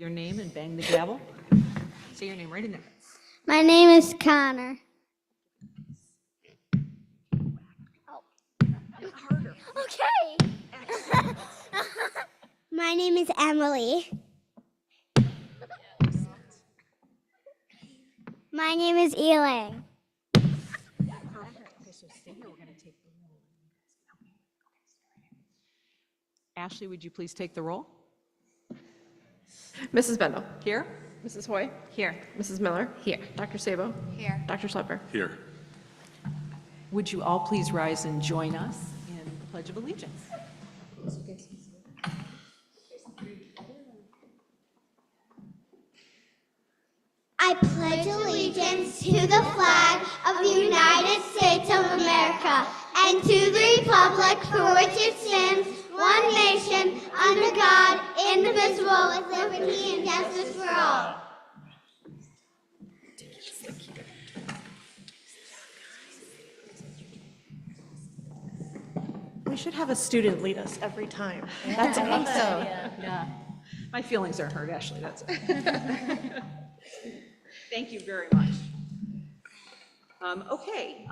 Your name and bang the gavel. Say your name right in there. My name is Connor. Harder. Okay. My name is Emily. My name is Elang. Okay, so stay here. We're going to take the roll. Ashley, would you please take the roll? Mrs. Bendel. Here? Mrs. Hoy. Here. Mrs. Miller. Here. Dr. Sabo. Here. Dr. Schlepper. Here. Would you all please rise and join us in the Pledge of Allegiance? I pledge allegiance to the flag of the United States of America and to the republic for which it stands, one nation, under God, indivisible, with liberty and justice for all. We should have a student lead us every time. That's I think so. Yeah. My feelings are hurt, Ashley, that's it. Thank you very much. Okay,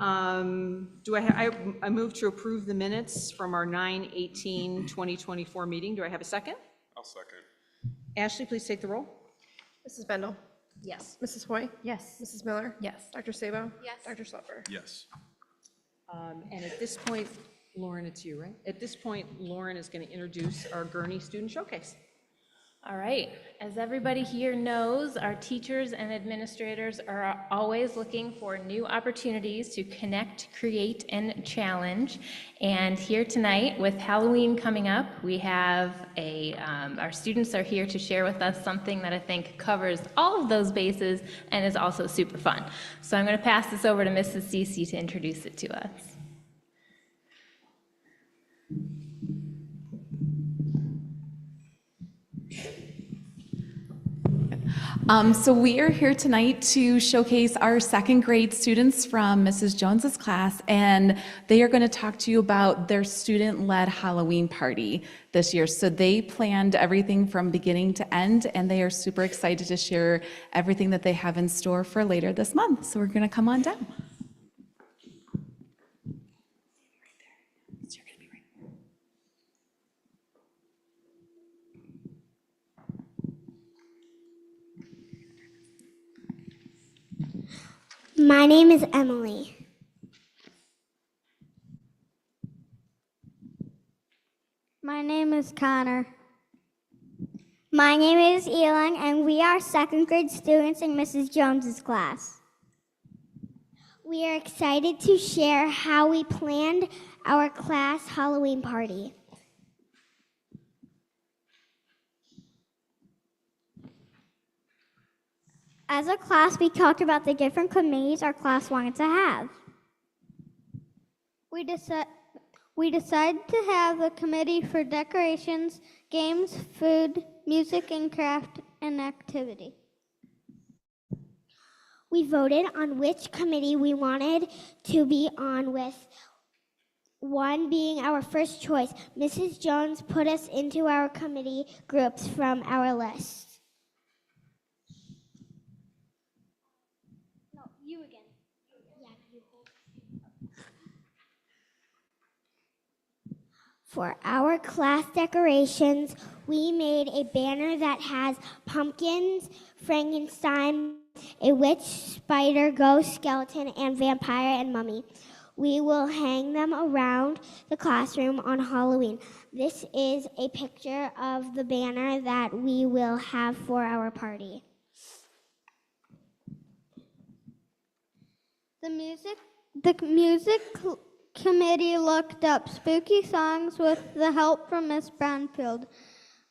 do I move to approve the minutes from our 9/18/2024 meeting. Do I have a second? I'll second. Ashley, please take the roll. Mrs. Bendel. Yes. Mrs. Hoy. Yes. Mrs. Miller. Yes. Dr. Sabo. Yes. Dr. Schlepper. Yes. And at this point, Lauren, it's you, right? At this point, Lauren is going to introduce our Gurney Student Showcase. All right, as everybody here knows, our teachers and administrators are always looking for new opportunities to connect, create, and challenge. And here tonight, with Halloween coming up, we have our students are here to share with us something that I think covers all of those bases and is also super fun. So I'm going to pass this over to Mrs. Cece to introduce it to us. So we are here tonight to showcase our second grade students from Mrs. Jones's class, and they are going to talk to you about their student-led Halloween party this year. So they planned everything from beginning to end, and they are super excited to share everything that they have in store for later this month. So we're going to come on down. My name is Emily. My name is Connor. My name is Elang, and we are second grade students in Mrs. Jones's class. We are excited to share how we planned our class Halloween party. As a class, we talked about the different committees our class wanted to have. We decided to have a committee for decorations, games, food, music, and craft and activity. We voted on which committee we wanted to be on, with one being our first choice. Mrs. Jones put us into our committee groups from our list. For our class decorations, we made a banner that has pumpkins, Frankenstein, a witch, spider, ghost, skeleton, and vampire and mummy. We will hang them around the classroom on Halloween. This is a picture of the banner that we will have for our party. The music committee looked up spooky songs with the help from Miss Brownfield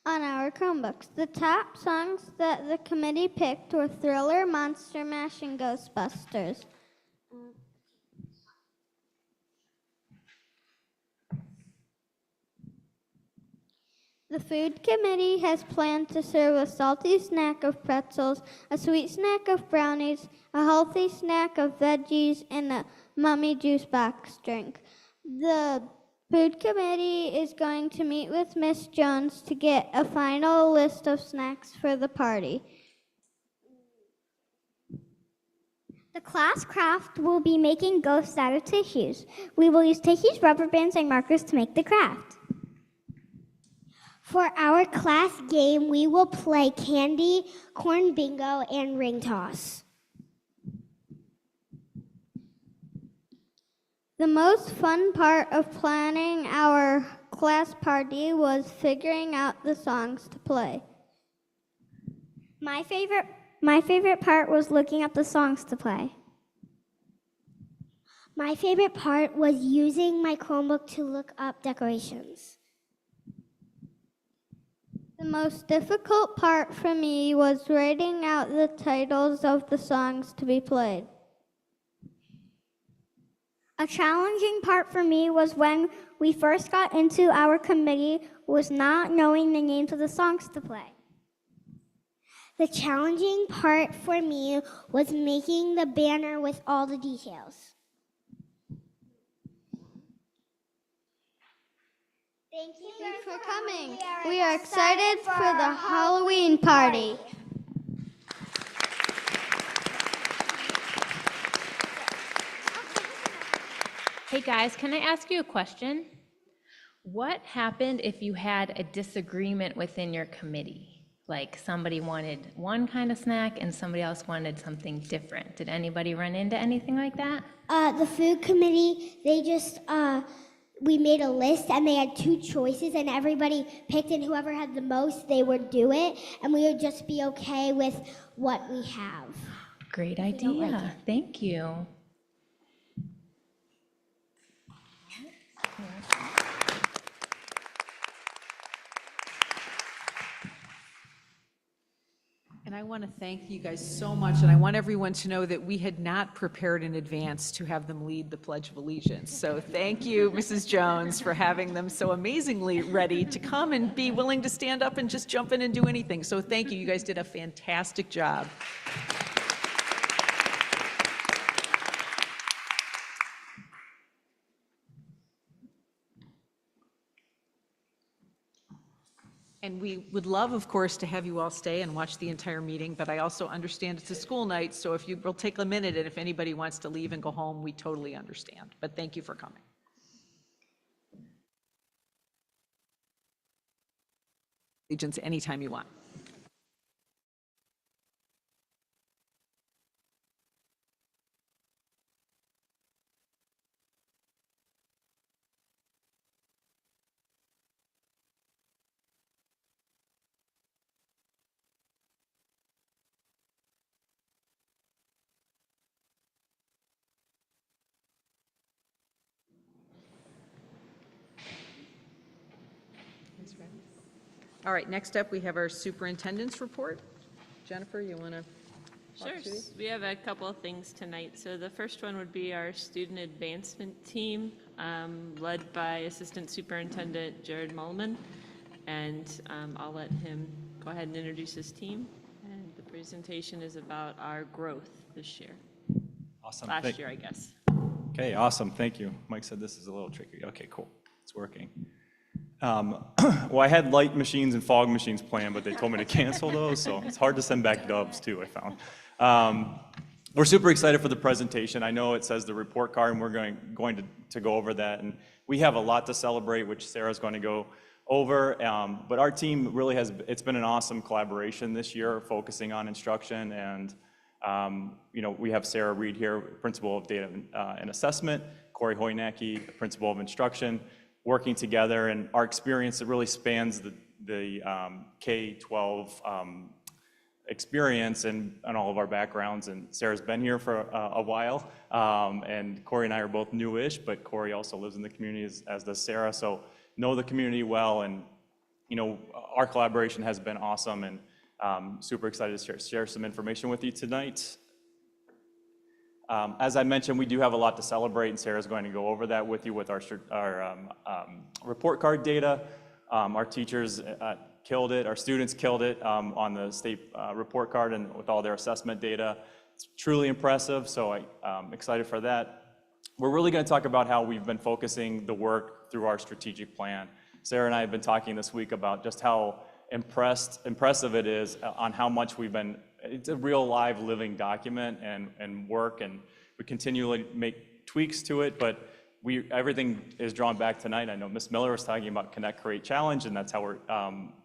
on our Chromebooks. The top songs that the committee picked were Thriller, Monster Mash, and Ghostbusters. The food committee has planned to serve a salty snack of pretzels, a sweet snack of brownies, a healthy snack of veggies, and a mummy juice box drink. The Food committee is going to meet with Miss Jones to get a final list of snacks for the party. The class craft will be making ghosts out of tissues. We will use tissues, rubber bands, and markers to make the craft. For our class game, we will play candy, corn bingo, and ring toss. The most fun part of planning our class party was figuring out the songs to play. My favorite part was looking up the songs to play. My favorite part was using my Chromebook to look up decorations. The most difficult part for me was writing out the titles of the songs to be played. A challenging part for me was when we first got into our committee was not knowing the names of the songs to play. The challenging part for me was making the banner with all the details. Thank you for coming. We are excited for the Halloween party. Hey guys, can I ask you a question? What happened if you had a disagreement within your committee? Like somebody wanted one kind of snack and somebody else wanted something different. Did anybody run into anything like that? The food committee, we made a list and they had two choices and everybody picked, and whoever had the most, they would do it, and we would just be okay with what we have. Great idea. Thank you. And I want to thank you guys so much, and I want everyone to know that we had not prepared in advance to have them lead the Pledge of Allegiance. So thank you, Mrs. Jones, for having them so amazingly ready to come and be willing to stand up and just jump in and do anything. So thank you. You guys did a fantastic job. And we would love, of course, to have you all stay and watch the entire meeting, but I also understand it's a school night, so if you will take a minute, and if anybody wants to leave and go home, we totally understand. But thank you for coming. Allegiance anytime you want. All right, next up, we have our superintendent's report. Jennifer, you want to walk Sure. through these? We have a couple of things tonight. So the first one would be our student advancement team, led by Assistant Superintendent Jared Mullman. And I'll let him go ahead and introduce his team. And the presentation is about our growth this year, Awesome. last year, I guess. Okay, awesome. Thank you. Mike said this is a little tricky. Okay, cool. It's working. Well, I had light machines and fog machines planned, but they told me to cancel those, so it's hard to send back dubs too, I found. We're super excited for the presentation. I know it says the report card, and we're going to go over that. And we have a lot to celebrate, which Sarah's going to go over. But our team really it's been an awesome collaboration this year, focusing on instruction. And we have Sarah Reed here, Principal of Data and Assessment, Corey Hoynacki, Principal of Instruction, working together, and our experience, it really spans the K-12 experience and all of our backgrounds. And Sarah's been here for a while, and Corey and I are both newish, but Corey also lives in the community as does Sarah, so know the community well. And our collaboration has been awesome, and super excited to share some information with you tonight. As I mentioned, we do have a lot to celebrate, and Sarah's going to go over that with you with our report card data. Our teachers killed it, our students killed it on the state report card and with all their assessment data. It's truly impressive, so I'm excited for that. we're really going to talk about how we've been focusing the work through our strategic plan. Sarah and I have been talking this week about just how impressive it is on how much it's a real live living document and work, and we continually make tweaks to it, but everything is drawn back tonight. I know Ms. Miller was talking about Connect, Create, Challenge, and that's how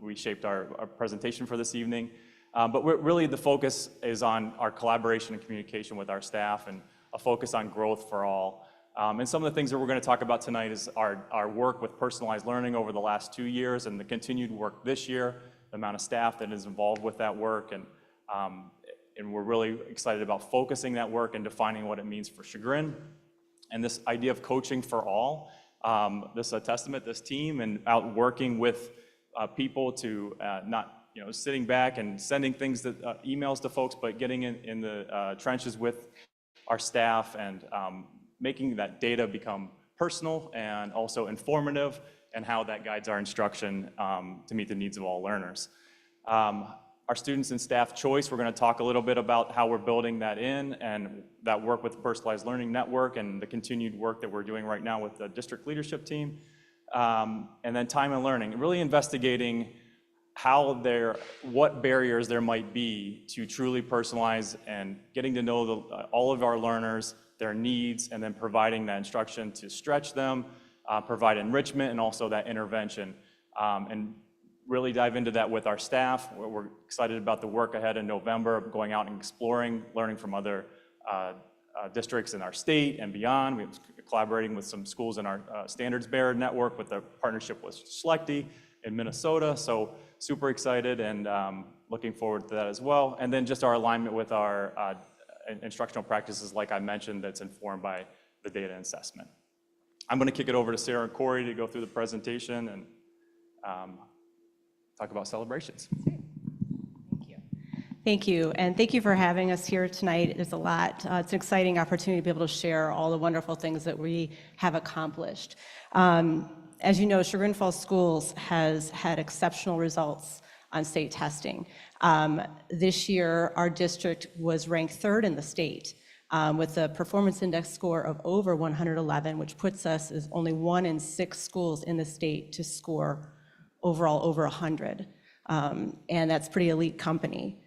we shaped our presentation for this evening. But really the focus is on our collaboration and communication with our staff and a focus on growth for all. And some of the things that we're going to talk about tonight is our work with personalized learning over the last 2 years and the continued work this year, the amount of staff that is involved with that work, and we're really excited about focusing that work and defining what it means for Chagrin. And this idea of coaching for all, this is a testament, this team, and out working with people to not sitting back and sending things emails to folks, but getting in the trenches with our staff and making that data become personal and also informative, and how that guides our instruction to meet the needs of all learners. Our students and staff choice, we're going to talk a little bit about how we're building that in and that work with the Personalized Learning Network and the continued work that we're doing right now with the district leadership team. And then time and learning, really investigating what barriers there might be to truly personalize and getting to know all of our learners, their needs, and then providing that instruction to stretch them, provide enrichment, and also that intervention. And really dive into that with our staff. We're excited about the work ahead in November, going out and exploring, learning from other districts in our state and beyond. We're collaborating with some schools in our Standards Bearer network with a partnership with Schlechte in Minnesota. So super excited and looking forward to that as well. And then just our alignment with our instructional practices, like I mentioned, that's informed by the data assessment. I'm going to kick it over to Sarah and Corey to go through the presentation and talk about celebrations. Thank you, and thank you for having us here tonight. There's a lot. It's an exciting opportunity to be able to share all the wonderful things that we have accomplished. As you know, Chagrin Falls Schools has had exceptional results on state testing. This year, our district was ranked 3rd in the state with a performance index score of over 111, which puts us as only 1 in 6 schools in the state to score overall over 100, and that's pretty elite company.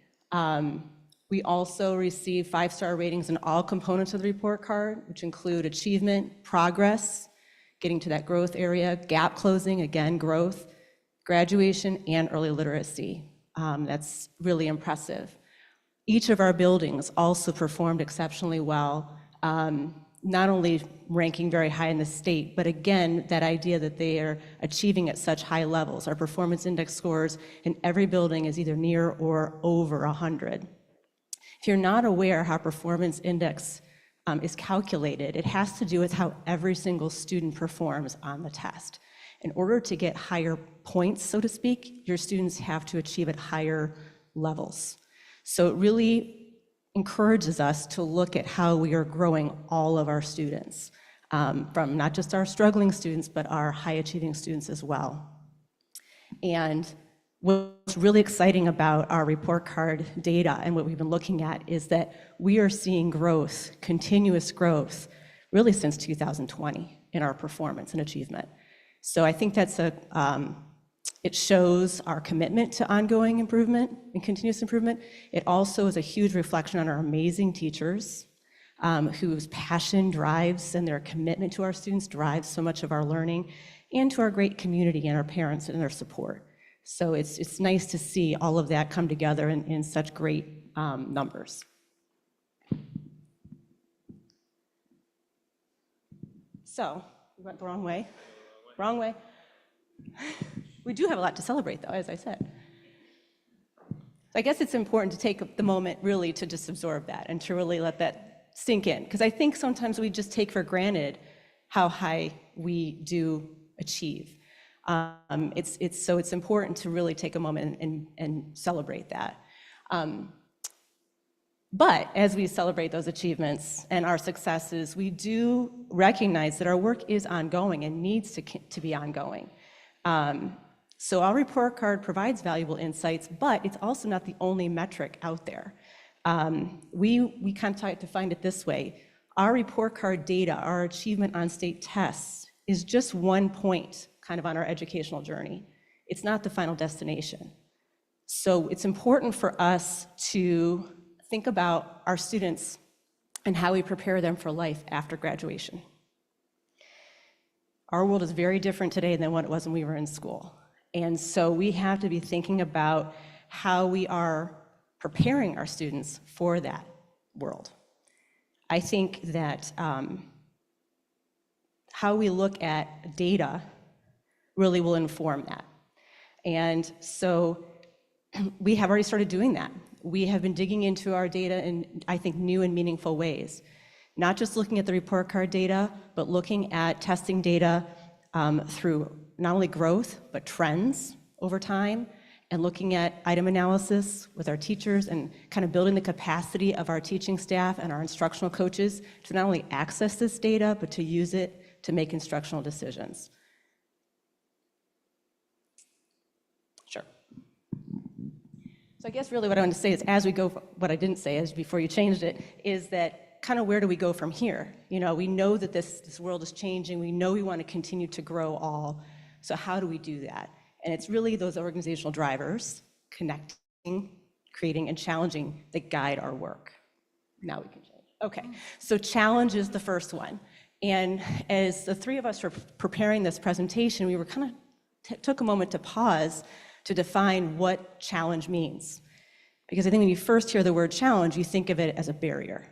We also received 5-star ratings in all components of the report card, which include achievement, progress, getting to that growth area, gap closing, again, growth, graduation, and early literacy. That's really impressive. Each of our buildings also performed exceptionally well, not only ranking very high in the state, but again, that idea that they are achieving at such high levels. Our performance index scores in every building is either near or over 100. If you're not aware how performance index is calculated, it has to do with how every single student performs on the test. In order to get higher points, so to speak, your students have to achieve at higher levels. So it really encourages us to look at how we are growing all of our students, from not just our struggling students, but our high-achieving students as well. And what's really exciting about our report card data and what we've been looking at is that we are seeing growth, continuous growth, really since 2020 in our performance and achievement. So I think that's it shows our commitment to ongoing improvement and continuous improvement. It also is a huge reflection on our amazing teachers whose passion drives and their commitment to our students drives so much of our learning, and to our great community and our parents and their support. So it's nice to see all of that come together in such great numbers. So, we went the wrong way. Wrong way. We do have a lot to celebrate, though, as I said. So I guess it's important to take the moment really to just absorb that and to really let that sink in, because I think sometimes we just take for granted how high we do achieve. It's important to really take a moment and celebrate that. But as we celebrate those achievements and our successes, we do recognize that our work is ongoing and needs to be ongoing. So our report card provides valuable insights, but it's also not the only metric out there. We kind of try to find it this way. our report card data, our achievement on state tests, is just one point kind of on our educational journey. It's not the final destination. So it's important for us to think about our students and how we prepare them for life after graduation. Our world is very different today than what it was when we were in school. And so we have to be thinking about how we are preparing our students for that world. I think that how we look at data really will inform that. And so we have already started doing that. We have been digging into our data in, I think, new and meaningful ways. Not just looking at the report card data, but looking at testing data through not only growth, but trends over time, and looking at item analysis with our teachers and kind of building the capacity of our teaching staff and our instructional coaches to not only access this data, but to use it to make instructional decisions. Sure. So I guess really what I want to say is, as we go, what I didn't say is before you changed it, is that kind of where do we go from here? You know, we know that this world is changing. We know we want to continue to grow all. So how do we do that? And it's really those organizational drivers, connecting, creating, and challenging that guide our work. Now we can change. Okay, so challenge is the first one. And as the three of us were preparing this presentation, we were kind of took a moment to pause to define what challenge means. Because I think when you first hear the word challenge, you think of it as a barrier.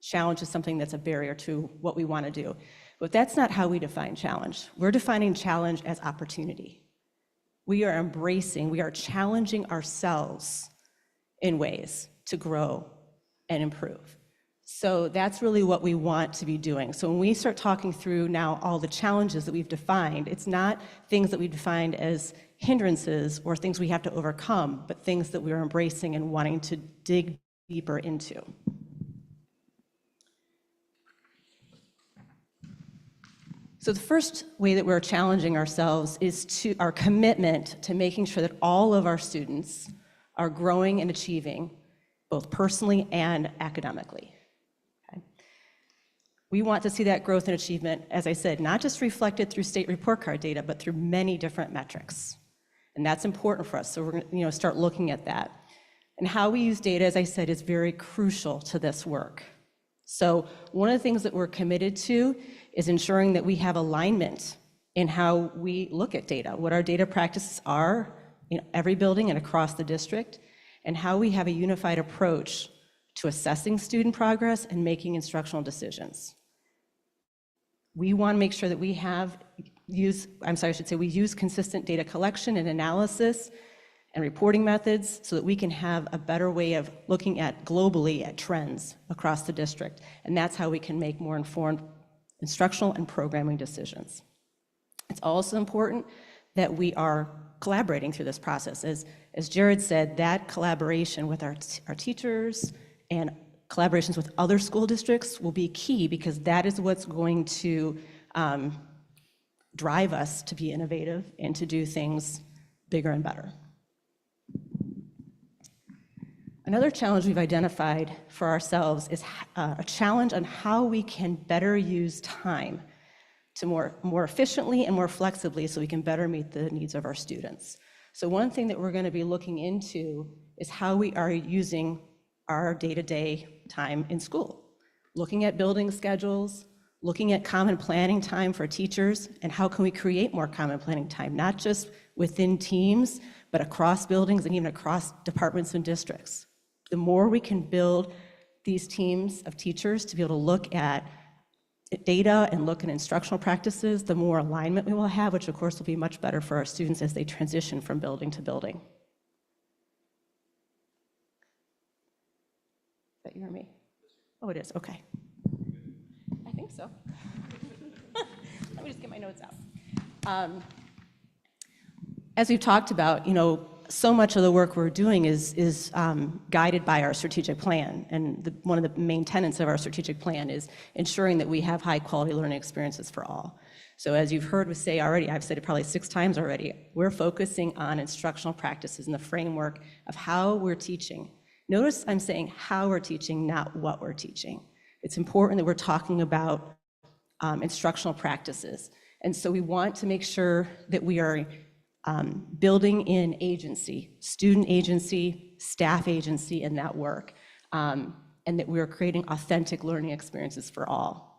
Challenge is something that's a barrier to what we want to do. But that's not how we define challenge. We're defining challenge as opportunity. We are embracing, we are challenging ourselves in ways to grow and improve. So that's really what we want to be doing. So when we start talking through now all the challenges that we've defined, it's not things that we've defined as hindrances or things we have to overcome, but things that we're embracing and wanting to dig deeper into. So the first way that we're challenging ourselves is to our commitment to making sure that all of our students are growing and achieving, both personally and academically. Okay? We want to see that growth and achievement, as I said, not just reflected through state report card data, but through many different metrics. And that's important for us, so we're going to start looking at that. And how we use data, as I said, is very crucial to this work. So one of the things that we're committed to is ensuring that we have alignment in how we look at data, what our data practices are in every building and across the district, and how we have a unified approach to assessing student progress and making instructional decisions. We want to make sure that we we use consistent data collection and analysis and reporting methods so that we can have a better way of looking at globally at trends across the district. And that's how we can make more informed instructional and programming decisions. It's also important that we are collaborating through this process. As Jared said, that collaboration with our teachers and collaborations with other school districts will be key, because that is what's going to drive us to be innovative and to do things bigger and better. Another challenge we've identified for ourselves is a challenge on how we can better use time to more efficiently and more flexibly so we can better meet the needs of our students. So one thing that we're going to be looking into is how we are using our day-to-day time in school, looking at building schedules, looking at common planning time for teachers, and how can we create more common planning time, not just within teams, but across buildings and even across departments and districts. The more we can build these teams of teachers to be able to look at data and look at instructional practices, the more alignment we will have, which of course will be much better for our students as they transition from building to building. Is that you or me? Oh, it is, okay. I think so. Let me just get my notes out. As we've talked about, so much of the work we're doing is guided by our strategic plan. And one of the main tenets of our strategic plan is ensuring that we have high quality learning experiences for all. So as you've heard us say already, I've said it probably 6 times already, we're focusing on instructional practices and the framework of how we're teaching. Notice I'm saying how we're teaching, not what we're teaching. It's important that we're talking about instructional practices. And so we want to make sure that we are building in agency, student agency, staff agency in that work, and that we are creating authentic learning experiences for all.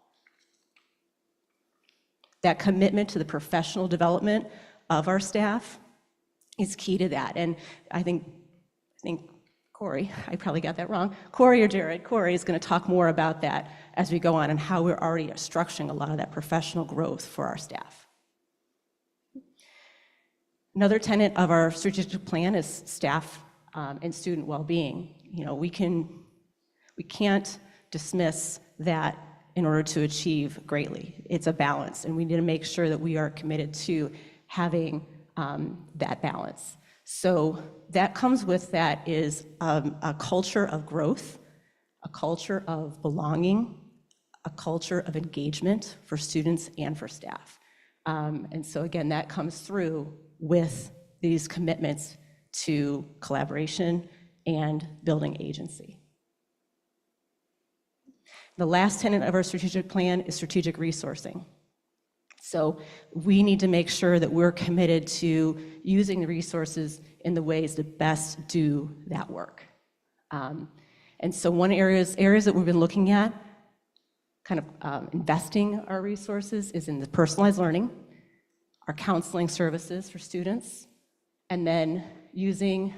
That commitment to the professional development of our staff is key to that. And I think Corey, I probably got that wrong, Corey or Jared, Corey is going to talk more about that as we go on and how we're already structuring a lot of that professional growth for our staff. Another tenet of our strategic plan is staff and student well-being. You know, we can't dismiss that in order to achieve greatly. It's a balance, and we need to make sure that we are committed to having that balance. So that comes with that is a culture of growth, a culture of belonging, a culture of engagement for students and for staff. And so again, that comes through with these commitments to collaboration and building agency. The last tenet of our strategic plan is strategic resourcing. So we need to make sure that we're committed to using the resources in the ways that best do that work. And so one areas that we've been looking at, kind of investing our resources, is in the personalized learning, our counseling services for students, and then using,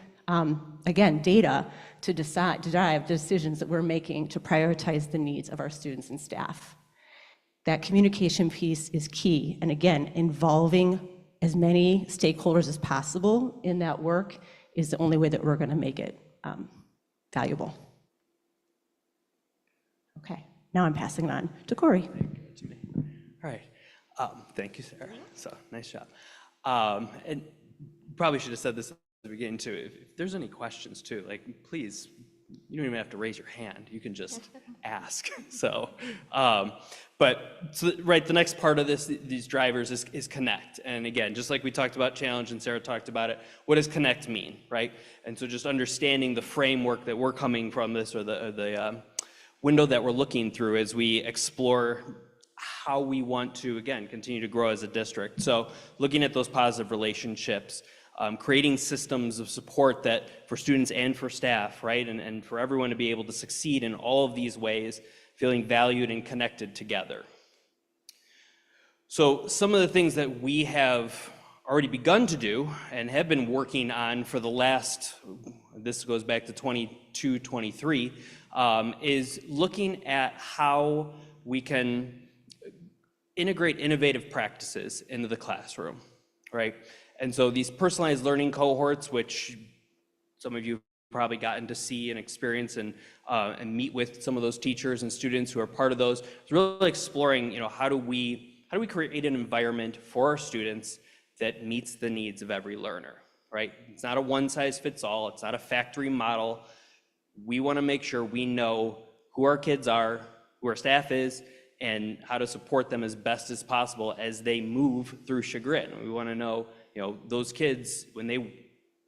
again, data to drive decisions that we're making to prioritize the needs of our students and staff. That communication piece is key, and again, involving as many stakeholders as possible in that work is the only way that we're going to make it valuable. Okay, now I'm passing it on to Corey. All right, thank you, Sarah. So nice job. And probably should have said this at the beginning too. If there's any questions too, like please, you don't even have to raise your hand. You can just ask. So, right, the next part of these drivers is connect. And again, just like we talked about challenge and Sarah talked about it, what does connect mean, right? And so just understanding the framework that we're coming from this, or the window that we're looking through as we explore how we want to, again, continue to grow as a district. So looking at those positive relationships, creating systems of support that for students and for staff, right? And for everyone to be able to succeed in all of these ways, feeling valued and connected together. So some of the things that we have already begun to do and have been working on for the last, this goes back to 22, 23, is looking at how we can integrate innovative practices into the classroom, right? And so these personalized learning cohorts, which some of you have probably gotten to see and experience and meet with some of those teachers and students who are part of those, it's really exploring, you know, how do we create an environment for our students that meets the needs of every learner, right? It's not a one-size-fits-all. It's not a factory model. We want to make sure we know who our kids are, who our staff is, and how to support them as best as possible as they move through Chagrin. We want to know, you know, those kids, when they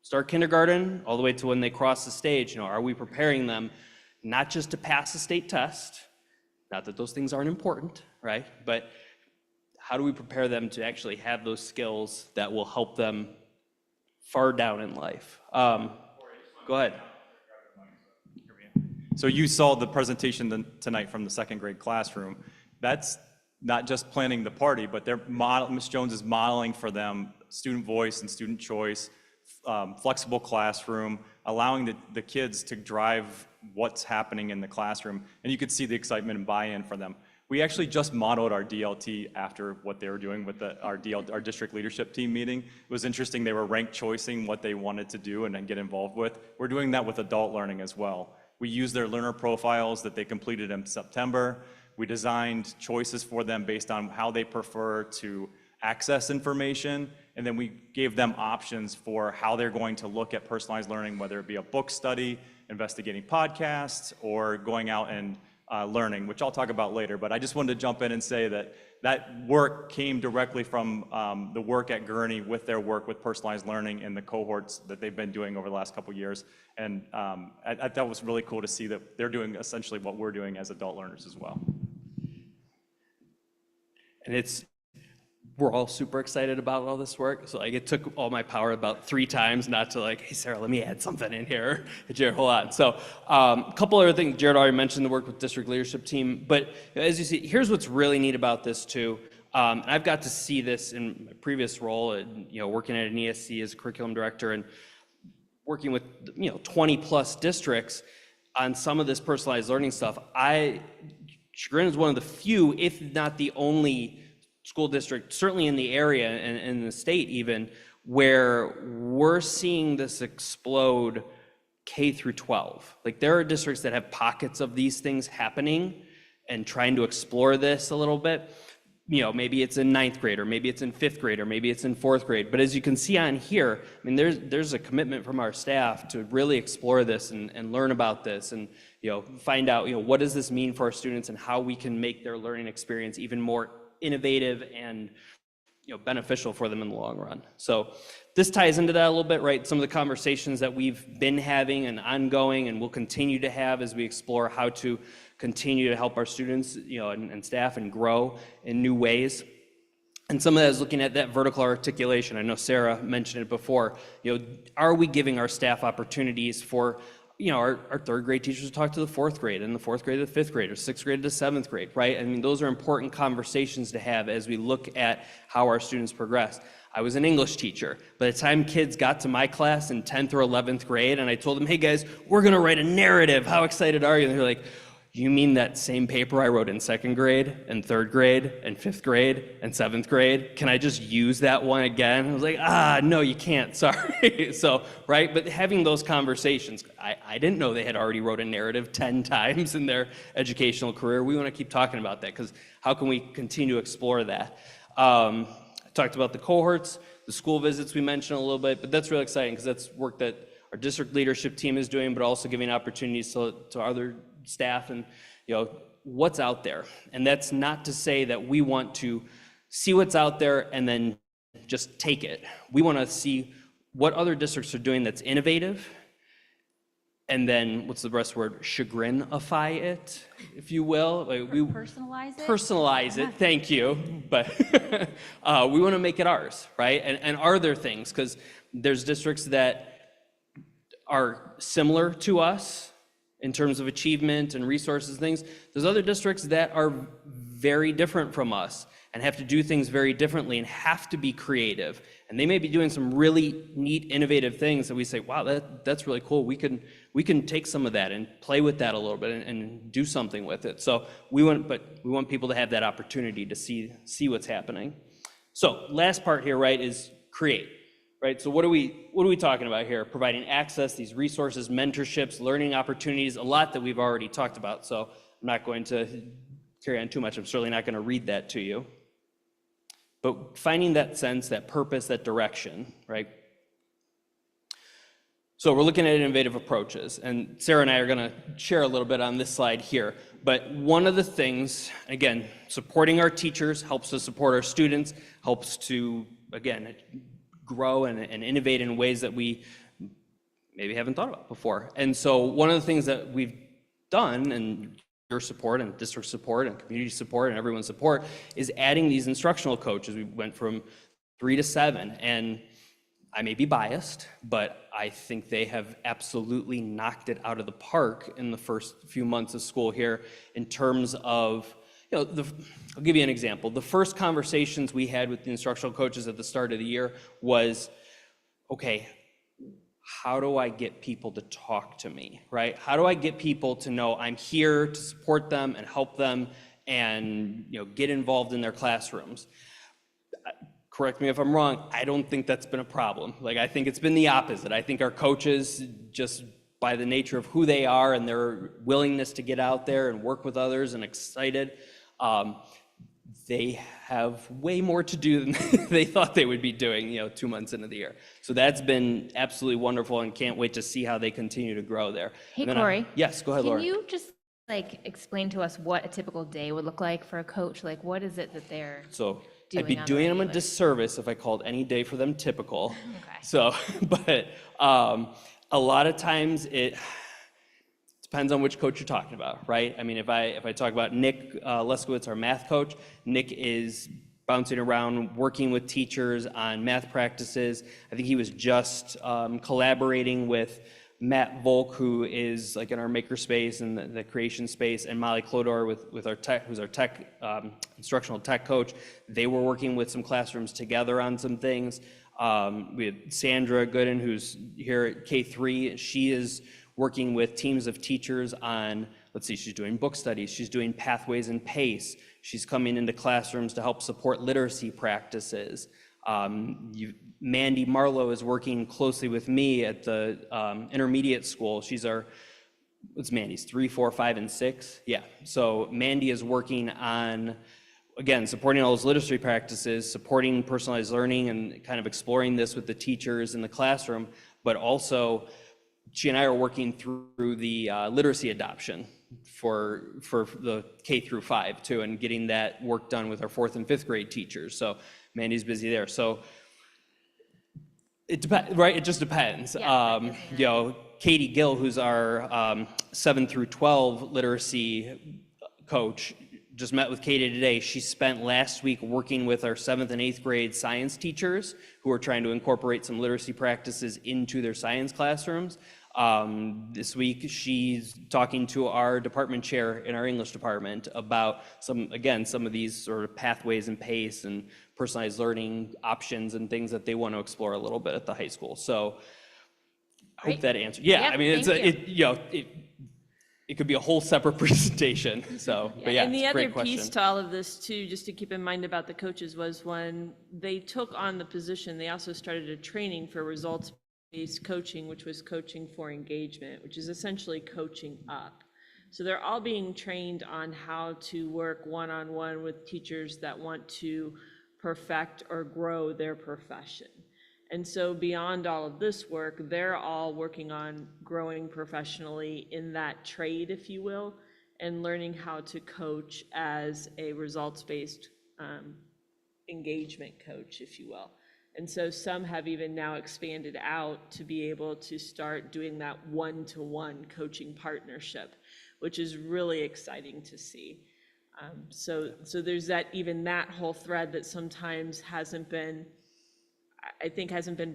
start kindergarten all the way to when they cross the stage, you know, are we preparing them not just to pass the state test, not that those things aren't important, right? But how do we prepare them to actually have those skills that will help them far down in life? Go ahead. So you saw the presentation tonight from the second grade classroom. That's not just planning the party, but Ms. Jones is modeling for them student voice and student choice, flexible classroom, allowing the kids to drive what's happening in the classroom. And you could see the excitement and buy-in for them. We actually just modeled our DLT after what they were doing with our district leadership team meeting. It was interesting, they were ranked choicing what they wanted to do and then get involved with. We're doing that with adult learning as well. We used their learner profiles that they completed in September. We designed choices for them based on how they prefer to access information, and then we gave them options for how they're going to look at personalized learning, whether it be a book study, investigating podcasts, or going out and learning, which I'll talk about later. But I just wanted to jump in and say that that work came directly from the work at Gurney with their work with personalized learning and the cohorts that they've been doing over the last couple of years. And I thought it was really cool to see that they're doing essentially what we're doing as adult learners as well. And we're all super excited about all this work. So like it took all my power about 3 times not to like, hey, Sarah, let me add something in here. Jared, hold on. So a couple other things. Jared already mentioned the work with district leadership team. But as you see, here's what's really neat about this too. And I've got to see this in my previous role, working at an ESC as a curriculum director and working with 20 plus districts on some of this personalized learning stuff. Chagrin is one of the few, if not the only school district, certainly in the area and in the state even, where we're seeing this explode K through 12. Like there are districts that have pockets of these things happening and trying to explore this a little bit. Maybe it's in 9th grade, or maybe it's in 5th grade, or maybe it's in 4th grade. But as you can see on here, I mean, there's a commitment from our staff to really explore this and learn about this and, find out, what does this mean for our students and how we can make their learning experience even more innovative and beneficial for them in the long run. So this ties into that a little bit, right? Some of the conversations that we've been having and ongoing and will continue to have as we explore how to continue to help our students, and staff and grow in new ways. And some of that is looking at that vertical articulation. I know Sarah mentioned it before. Are we giving our staff opportunities for our 3rd grade teachers to talk to the 4th grade, and the 4th grade to the 5th grade, or 6th grade to 7th grade, right? I mean, those are important conversations to have as we look at how our students progress. I was an English teacher. By the time kids got to my class in 10th or 11th grade, and I told them, hey guys, we're gonna write a narrative, how excited are you? And they're like, you mean that same paper I wrote in 2nd grade and 3rd grade and 5th grade and 7th grade? Can I just use that one again? I was like, no, you can't, sorry. So, right, but having those conversations, I didn't know they had already wrote a narrative 10 times in their educational career. We want to keep talking about that because how can we continue to explore that? I talked about the cohorts, the school visits we mentioned a little bit, but that's really exciting because that's work that our district leadership team is doing, but also giving opportunities to other staff and what's out there. And that's not to say that we want to see what's out there and then just take it. We want to see what other districts are doing that's innovative, and then what's the best word, chagrinify it, if you will. Personalize it? Personalize it, thank you. But we want to make it ours, right? And are there things, because there's districts that are similar to us in terms of achievement and resources and things. There's other districts that are very different from us and have to do things very differently and have to be creative. And they may be doing some really neat, innovative things that we say, wow, that's really cool. We can take some of that and play with that a little bit and do something with it. So we want people to have that opportunity to see what's happening. So last part here, right, is create. Right, so what are we talking about here? Providing access, these resources, mentorships, learning opportunities, a lot that we've already talked about. So I'm not going to carry on too much. I'm certainly not going to read that to you. But finding that sense, that purpose, that direction, right? So we're looking at innovative approaches, and Sarah and I are going to share a little bit on this slide here. But one of the things, again, supporting our teachers helps to support our students, helps to, again, grow and innovate in ways that we maybe haven't thought about before. And so one of the things that we've done, and your support and district support and community support and everyone's support, is adding these instructional coaches. We went from 3 to 7, and I may be biased, but I think they have absolutely knocked it out of the park in the first few months of school here in terms of, I'll give you an example. The first conversations we had with the instructional coaches at the start of the year was, okay, how do I get people to talk to me, right? How do I get people to know I'm here to support them and help them and get involved in their classrooms? Correct me if I'm wrong, I don't think that's been a problem. Like, I think it's been the opposite. I think our coaches, just by the nature of who they are and their willingness to get out there and work with others and excited, they have way more to do than they thought they would be doing, 2 months into the year. So that's been absolutely wonderful, and can't wait to see how they continue to grow there. Hey, Corey. Yes, go ahead, Laura. Can you just like explain to us what a typical day would look like for a coach? Like, what is it that they're So doing I'd be on the doing them a regular? disservice if I called any day for them typical. Okay. So, but a lot of times it depends on which coach you're talking about, right? I mean, if I talk about Nick Leskowitz, our math coach, Nick is bouncing around, working with teachers on math practices. I think he was just collaborating with Matt Volk, who is like in our makerspace and the creation space, and Molly Clodor with our tech, who's our tech instructional tech coach. They were working with some classrooms together on some things. We had Sandra Gooden, who's here at K3. She is working with teams of teachers on, let's see, she's doing book studies, she's doing pathways and pace, she's coming into classrooms to help support literacy practices. Mandy Marlowe is working closely with me at the intermediate school. She's what's Mandy's, 3, 4, 5, and 6? Yeah, so Mandy is working on, again, supporting all those literacy practices, supporting personalized learning and kind of exploring this with the teachers in the classroom, but also she and I are working through the literacy adoption for the K through 5 too, and getting that work done with our 4th and 5th grade teachers. So Mandy's busy there. So it depends, right? It just depends. Katie Gill, who's our 7 through 12 literacy coach, just met with Katie today. She spent last week working with our 7th and 8th grade science teachers who are trying to incorporate some literacy practices into their science classrooms. This week, she's talking to our department chair in our English department about some of these sort of pathways and pace and personalized learning options and things that they want to explore a little bit at the high school. So I hope that answers. Yeah, Yep, I mean, it could be a whole separate presentation. So, but yeah, and the it's a other great question. piece to all of this too, just to keep in mind about the coaches, was when they took on the position, they also started a training for results-based coaching, which was coaching for engagement, which is essentially coaching up. So they're all being trained on how to work one-on-one with teachers that want to perfect or grow their profession. And so beyond all of this work, they're all working on growing professionally in that trade, if you will, and learning how to coach as a results-based engagement coach, if you will. And so some have even now expanded out to be able to start doing that one-to-one coaching partnership, which is really exciting to see. So there's even that whole thread that sometimes hasn't been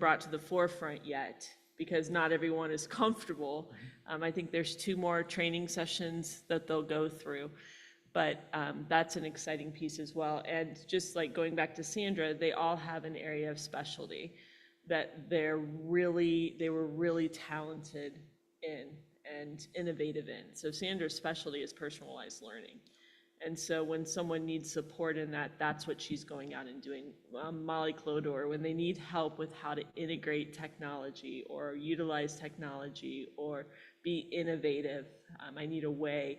brought to the forefront yet, because not everyone is comfortable. I think there's 2 more training sessions that they'll go through, but that's an exciting piece as well. And just like going back to Sandra, they all have an area of specialty that they were really talented in and innovative in. So Sandra's specialty is personalized learning. And so when someone needs support in that, that's what she's going out and doing. Molly Clodor, when they need help with how to integrate technology or utilize technology or be innovative, I need a way.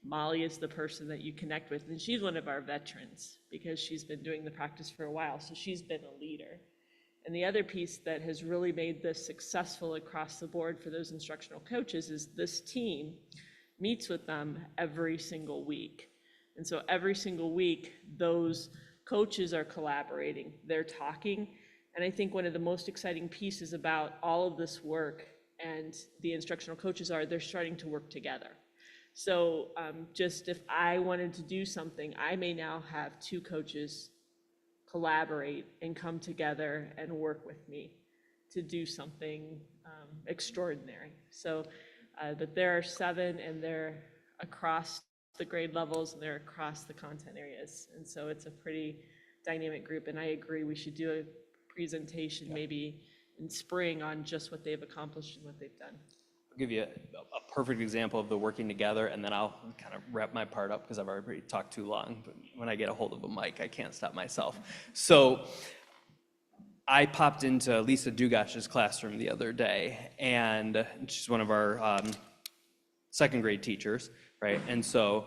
Molly is the person that you connect with, and she's one of our veterans because she's been doing the practice for a while, so she's been a leader. And the other piece that has really made this successful across the board for those instructional coaches is this team meets with them every single week. And so every single week, those coaches are collaborating, they're talking. And I think one of the most exciting pieces about all of this work and the instructional coaches they're starting to work together. So just if I wanted to do something, I may now have 2 coaches collaborate and come together and work with me to do something extraordinary. So, but there are 7 and they're across the grade levels and they're across the content areas. And so it's a pretty dynamic group. And I agree, we should do a presentation maybe in spring on just what they've accomplished and what they've done. I'll give you a perfect example of the working together, and then I'll kind of wrap my part up because I've already talked too long. But when I get a hold of a mic, I can't stop myself. So I popped into Lisa Dugash's classroom the other day, and she's one of our 2nd grade teachers, right? And so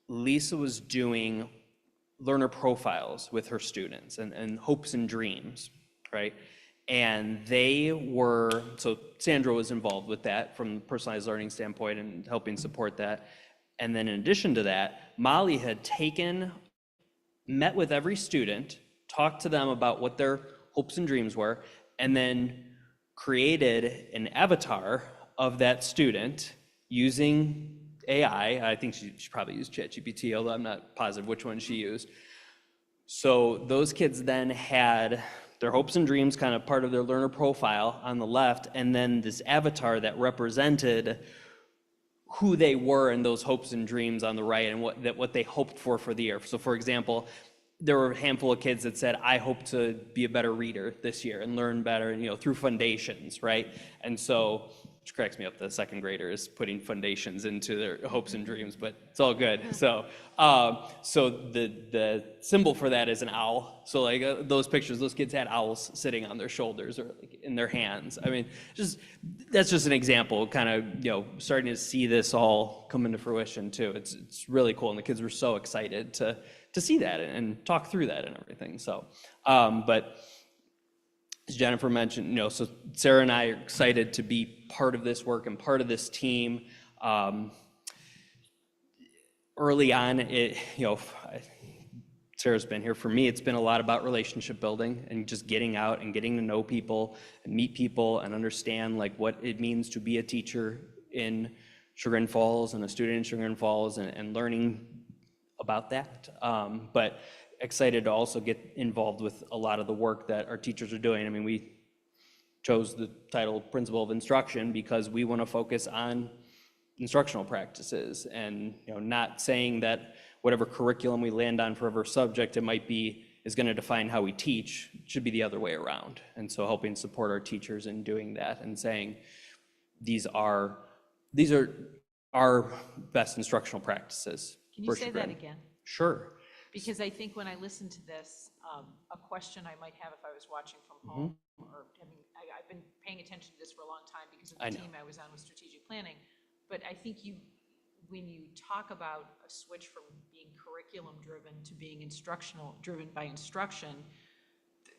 Lisa was doing learner profiles with her students and hopes and dreams, right? And so Sandra was involved with that from a personalized learning standpoint and helping support that. And then in addition to that, Molly had met with every student, talked to them about what their hopes and dreams were, and then created an avatar of that student using AI. I think she probably used ChatGPT, although I'm not positive which one she used. So those kids then had their hopes and dreams kind of part of their learner profile on the left, and then this avatar that represented who they were in those hopes and dreams on the right, and what they hoped for the year. So for example, there were a handful of kids that said, I hope to be a better reader this year and learn better, through foundations, right? And so, which cracks me up, the second grader is putting foundations into their hopes and dreams, but it's all good. So, the symbol for that is an owl. So like those pictures, those kids had owls sitting on their shoulders or like in their hands. I mean, that's just an example, kind of, starting to see this all come into fruition too. It's really cool, and the kids were so excited to see that and talk through that and everything. So, but as Jennifer mentioned, so Sarah and I are excited to be part of this work and part of this team. Early on, Sarah's been here. For me, it's been a lot about relationship building and just getting out and getting to know people and meet people and understand like what it means to be a teacher in Chagrin Falls and a student in Chagrin Falls, and learning about that. But excited to also get involved with a lot of the work that our teachers are doing. I mean, we chose the title Principle of Instruction because we want to focus on instructional practices, and not saying that whatever curriculum we land on for whatever subject it might be is going to define how we teach. It should be the other way around. And so helping support our teachers in doing that and saying these are our best instructional practices. Can you say that again? Sure. Because I think when I listen to this, a question I might have if I was watching from home, or I've been paying attention to this for a long time because of the team I was on with strategic planning. But I think when you talk about a switch from being curriculum driven to being instructional driven by instruction,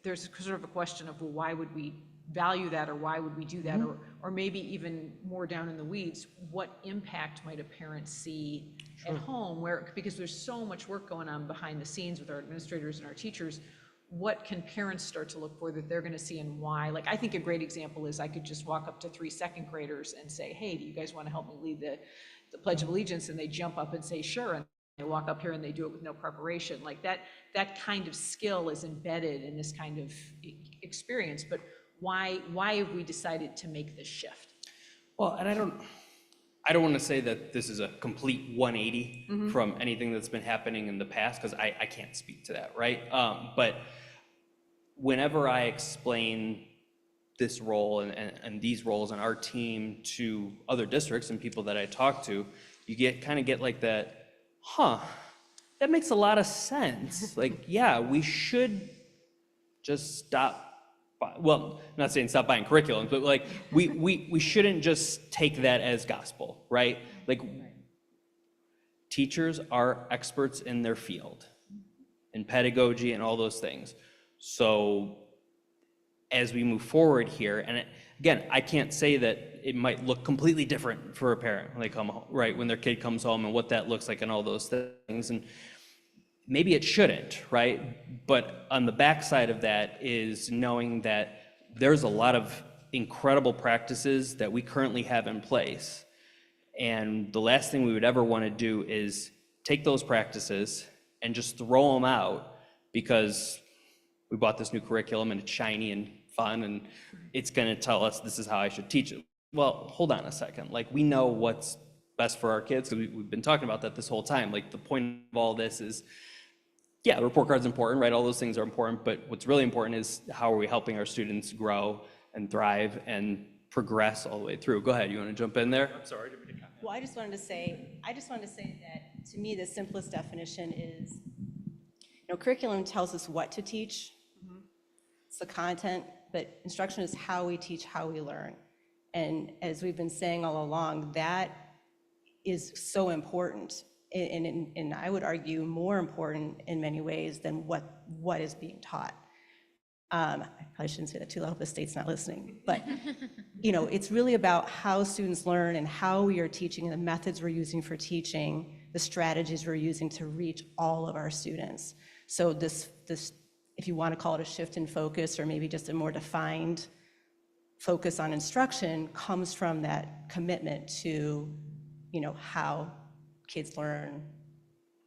there's sort of a question of, well, why would we value that, or why would we do that, or maybe even more down in the weeds, what impact might a parent see at home, because there's so much work going on behind the scenes with our administrators and our teachers. What can parents start to look for that they're going to see, and why? Like, I think a great example is I could just walk up to 3 second graders and say, hey, do you guys want to help me lead the Pledge of Allegiance? And they jump up and say, sure. And they walk up here and they do it with no preparation. Like that kind of skill is embedded in this kind of experience. But why have we decided to make this shift? Well, and I don't want to say that this is a complete 180 from anything that's been happening in the past, because I can't speak to that, right? But whenever I explain this role and these roles in our team to other districts and people that I talk to, you get like that, that makes a lot of sense. Like, yeah, we should just stop. Well, I'm not saying stop buying curriculum, but like we shouldn't just take that as gospel, right? Like, teachers are experts in their field, in pedagogy and all those things. So as we move forward here, and again, I can't say that it might look completely different for a parent when they come home, right? When their kid comes home and what that looks like and all those things. And maybe it shouldn't, right? But on the backside of that is knowing that there's a lot of incredible practices that we currently have in place. And the last thing we would ever want to do is take those practices and just throw them out because we bought this new curriculum and it's shiny and fun and it's going to tell us this is how I should teach it. Well, hold on a second. Like, we know what's best for our kids, because we've been talking about that this whole time. Like, the point of all this is, yeah, the report card's important, right? All those things are important, but what's really important is how are we helping our students grow and thrive and progress all the way through. Go ahead, you want to jump in there? I'm sorry. Well, I just wanted to say that to me, the simplest definition is, curriculum tells us what to teach. It's the content, but instruction is how we teach, how we learn. And as we've been saying all along, that is so important, and I would argue more important in many ways than what is being taught. I probably shouldn't say that too loud if the state's not listening, but you know, it's really about how students learn and how we are teaching and the methods we're using for teaching, the strategies we're using to reach all of our students. So this, if you want to call it a shift in focus or maybe just a more defined focus on instruction, comes from that commitment to, you know, how kids learn,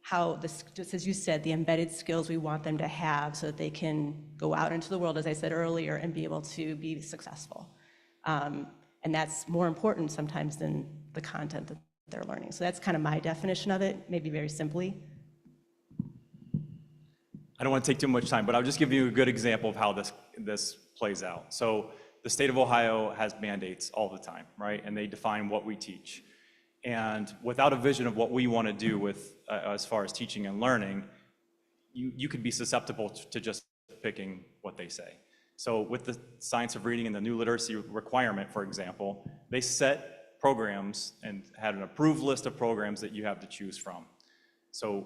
how this, just as you said, the embedded skills we want them to have so that they can go out into the world, as I said earlier, and be able to be successful. And that's more important sometimes than the content that they're learning. So that's kind of my definition of it, maybe very simply. I don't want to take too much time, but I'll just give you a good example of how this plays out. So the state of Ohio has mandates all the time, right? And they define what we teach. And without a vision of what we want to do with, as far as teaching and learning, you could be susceptible to just picking what they say. So with the science of reading and the new literacy requirement, for example, they set programs and had an approved list of programs that you have to choose from. So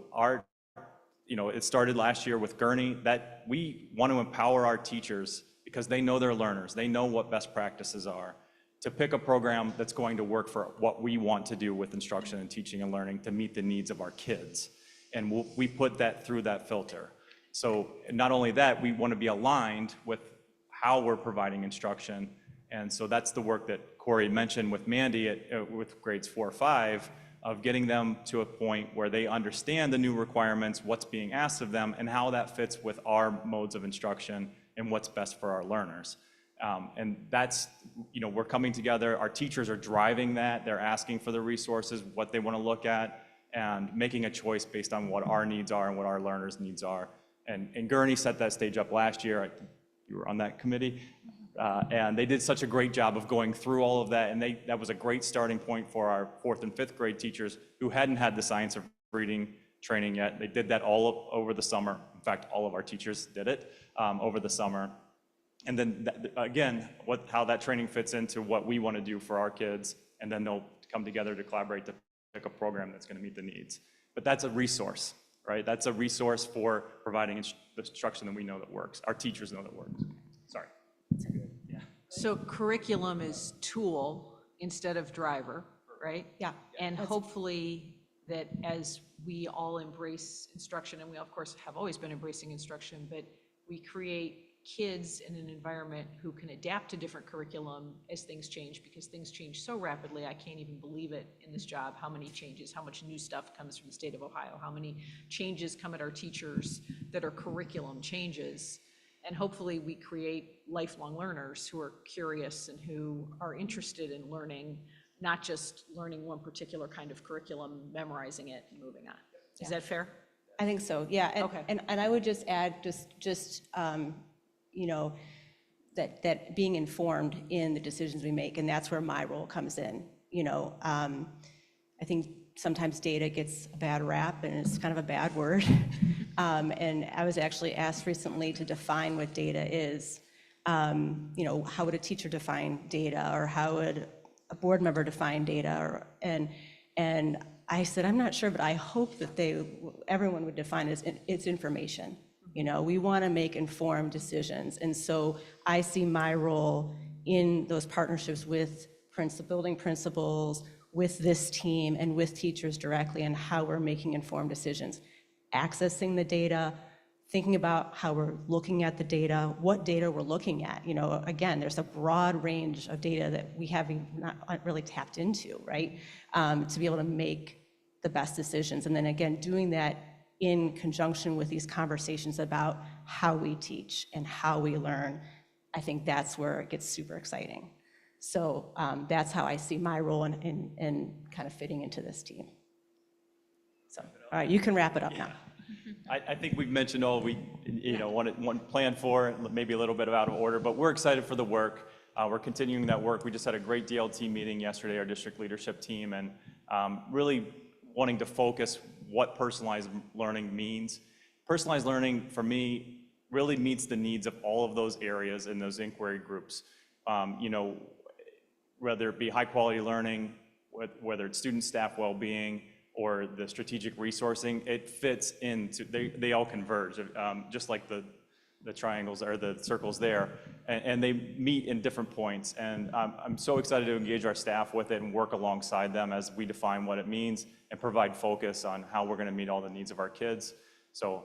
it started last year with Gurney, that we want to empower our teachers because they know their learners, they know what best practices are, to pick a program that's going to work for what we want to do with instruction and teaching and learning to meet the needs of our kids. And we put that through that filter. So not only that, we want to be aligned with how we're providing instruction. And so that's the work that Corey mentioned with Mandy with grades 4 or 5, of getting them to a point where they understand the new requirements, what's being asked of them, and how that fits with our modes of instruction and what's best for our learners. And that's, we're coming together, our teachers are driving that, they're asking for the resources, what they want to look at, and making a choice based on what our needs are and what our learners' needs are. And Gurney set that stage up last year. You were on that committee. And they did such a great job of going through all of that, and that was a great starting point for our 4th and 5th grade teachers who hadn't had the science of reading training yet. They did that all over the summer. In fact, all of our teachers did it over the summer. And then again, how that training fits into what we want to do for our kids, and then they'll come together to collaborate to pick a program that's going to meet the needs. But that's a resource, right? That's a resource for providing instruction that we know that works. Our teachers know that works. Sorry. Yeah. So curriculum is tool instead of driver, right? Yeah. And hopefully that as we all embrace instruction, and we of course have always been embracing instruction, but we create kids in an environment who can adapt to different curriculum as things change, because things change so rapidly. I can't even believe it in this job, how many changes, how much new stuff comes from the state of Ohio, how many changes come at our teachers that are curriculum changes. And hopefully we create lifelong learners who are curious and who are interested in learning, not just learning one particular kind of curriculum, memorizing it and moving on. Is that fair? I think so, yeah. And, Okay. and I would just add, that being informed in the decisions we make, and that's where my role comes in. I think sometimes data gets a bad rap, and it's kind of a bad word. And I was actually asked recently to define what data is. How would a teacher define data, or how would a board member define data? And I said, I'm not sure, but I hope that everyone would define it as it's information. We want to make informed decisions. And so I see my role in those partnerships with building principals, with this team, and with teachers directly, and how we're making informed decisions. Accessing the data, thinking about how we're looking at the data, what data we're looking at. Again, there's a broad range of data that we haven't not really tapped into, right? To be able to make the best decisions. And then again, doing that in conjunction with these conversations about how we teach and how we learn. I think that's where it gets super exciting. So that's how I see my role in kind of fitting into this team. So, all right, you can wrap it up now. I think we've mentioned all we want planned for, maybe a little bit out of order, but we're excited for the work. We're continuing that work. We just had a great DLT meeting yesterday, our district leadership team, and really wanting to focus what personalized learning means. Personalized learning, for me, really meets the needs of all of those areas in those inquiry groups. Whether it be high quality learning, whether it's student staff well-being, or the strategic resourcing, it fits into, they all converge. Just like the the triangles or the circles there, and they meet in different points. And I'm so excited to engage our staff with it and work alongside them as we define what it means and provide focus on how we're going to meet all the needs of our kids. So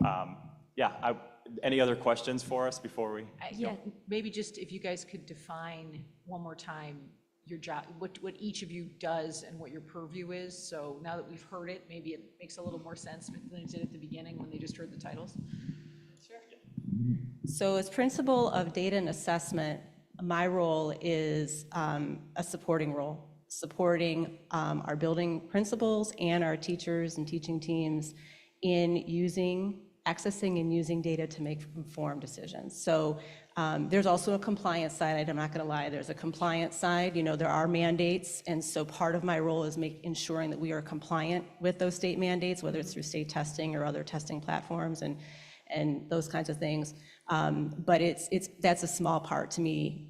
yeah, any other questions for us before we? Yeah, maybe just if you guys could define one more time your job, what each of you does and what your purview is. So now that we've heard it, maybe it makes a little more sense than it did at the beginning when they just heard the titles. So as principal of data and assessment, my role is a supporting role, supporting our building principals and our teachers and teaching teams in accessing and using data to make informed decisions. So there's also a compliance side. I'm not going to lie, there's a compliance side. You know, there are mandates, and so part of my role is ensuring that we are compliant with those state mandates, whether it's through state testing or other testing platforms and those kinds of things. But that's a small part to me.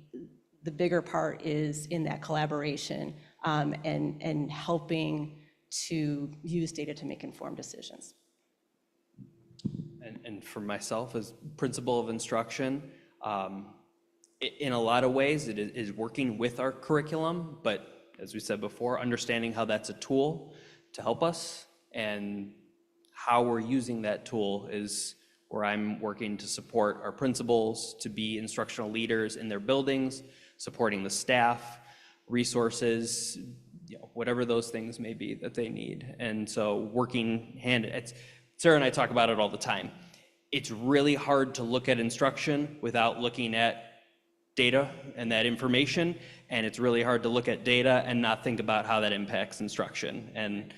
The bigger part is in that collaboration and helping to use data to make informed decisions. And for myself as principal of instruction, in a lot of ways it is working with our curriculum, but as we said before, understanding how that's a tool to help us and how we're using that tool is where I'm working to support our principals to be instructional leaders in their buildings, supporting the staff, resources, whatever those things may be that they need. And so working Sarah and I talk about it all the time. It's really hard to look at instruction without looking at data and that information, and it's really hard to look at data and not think about how that impacts instruction. And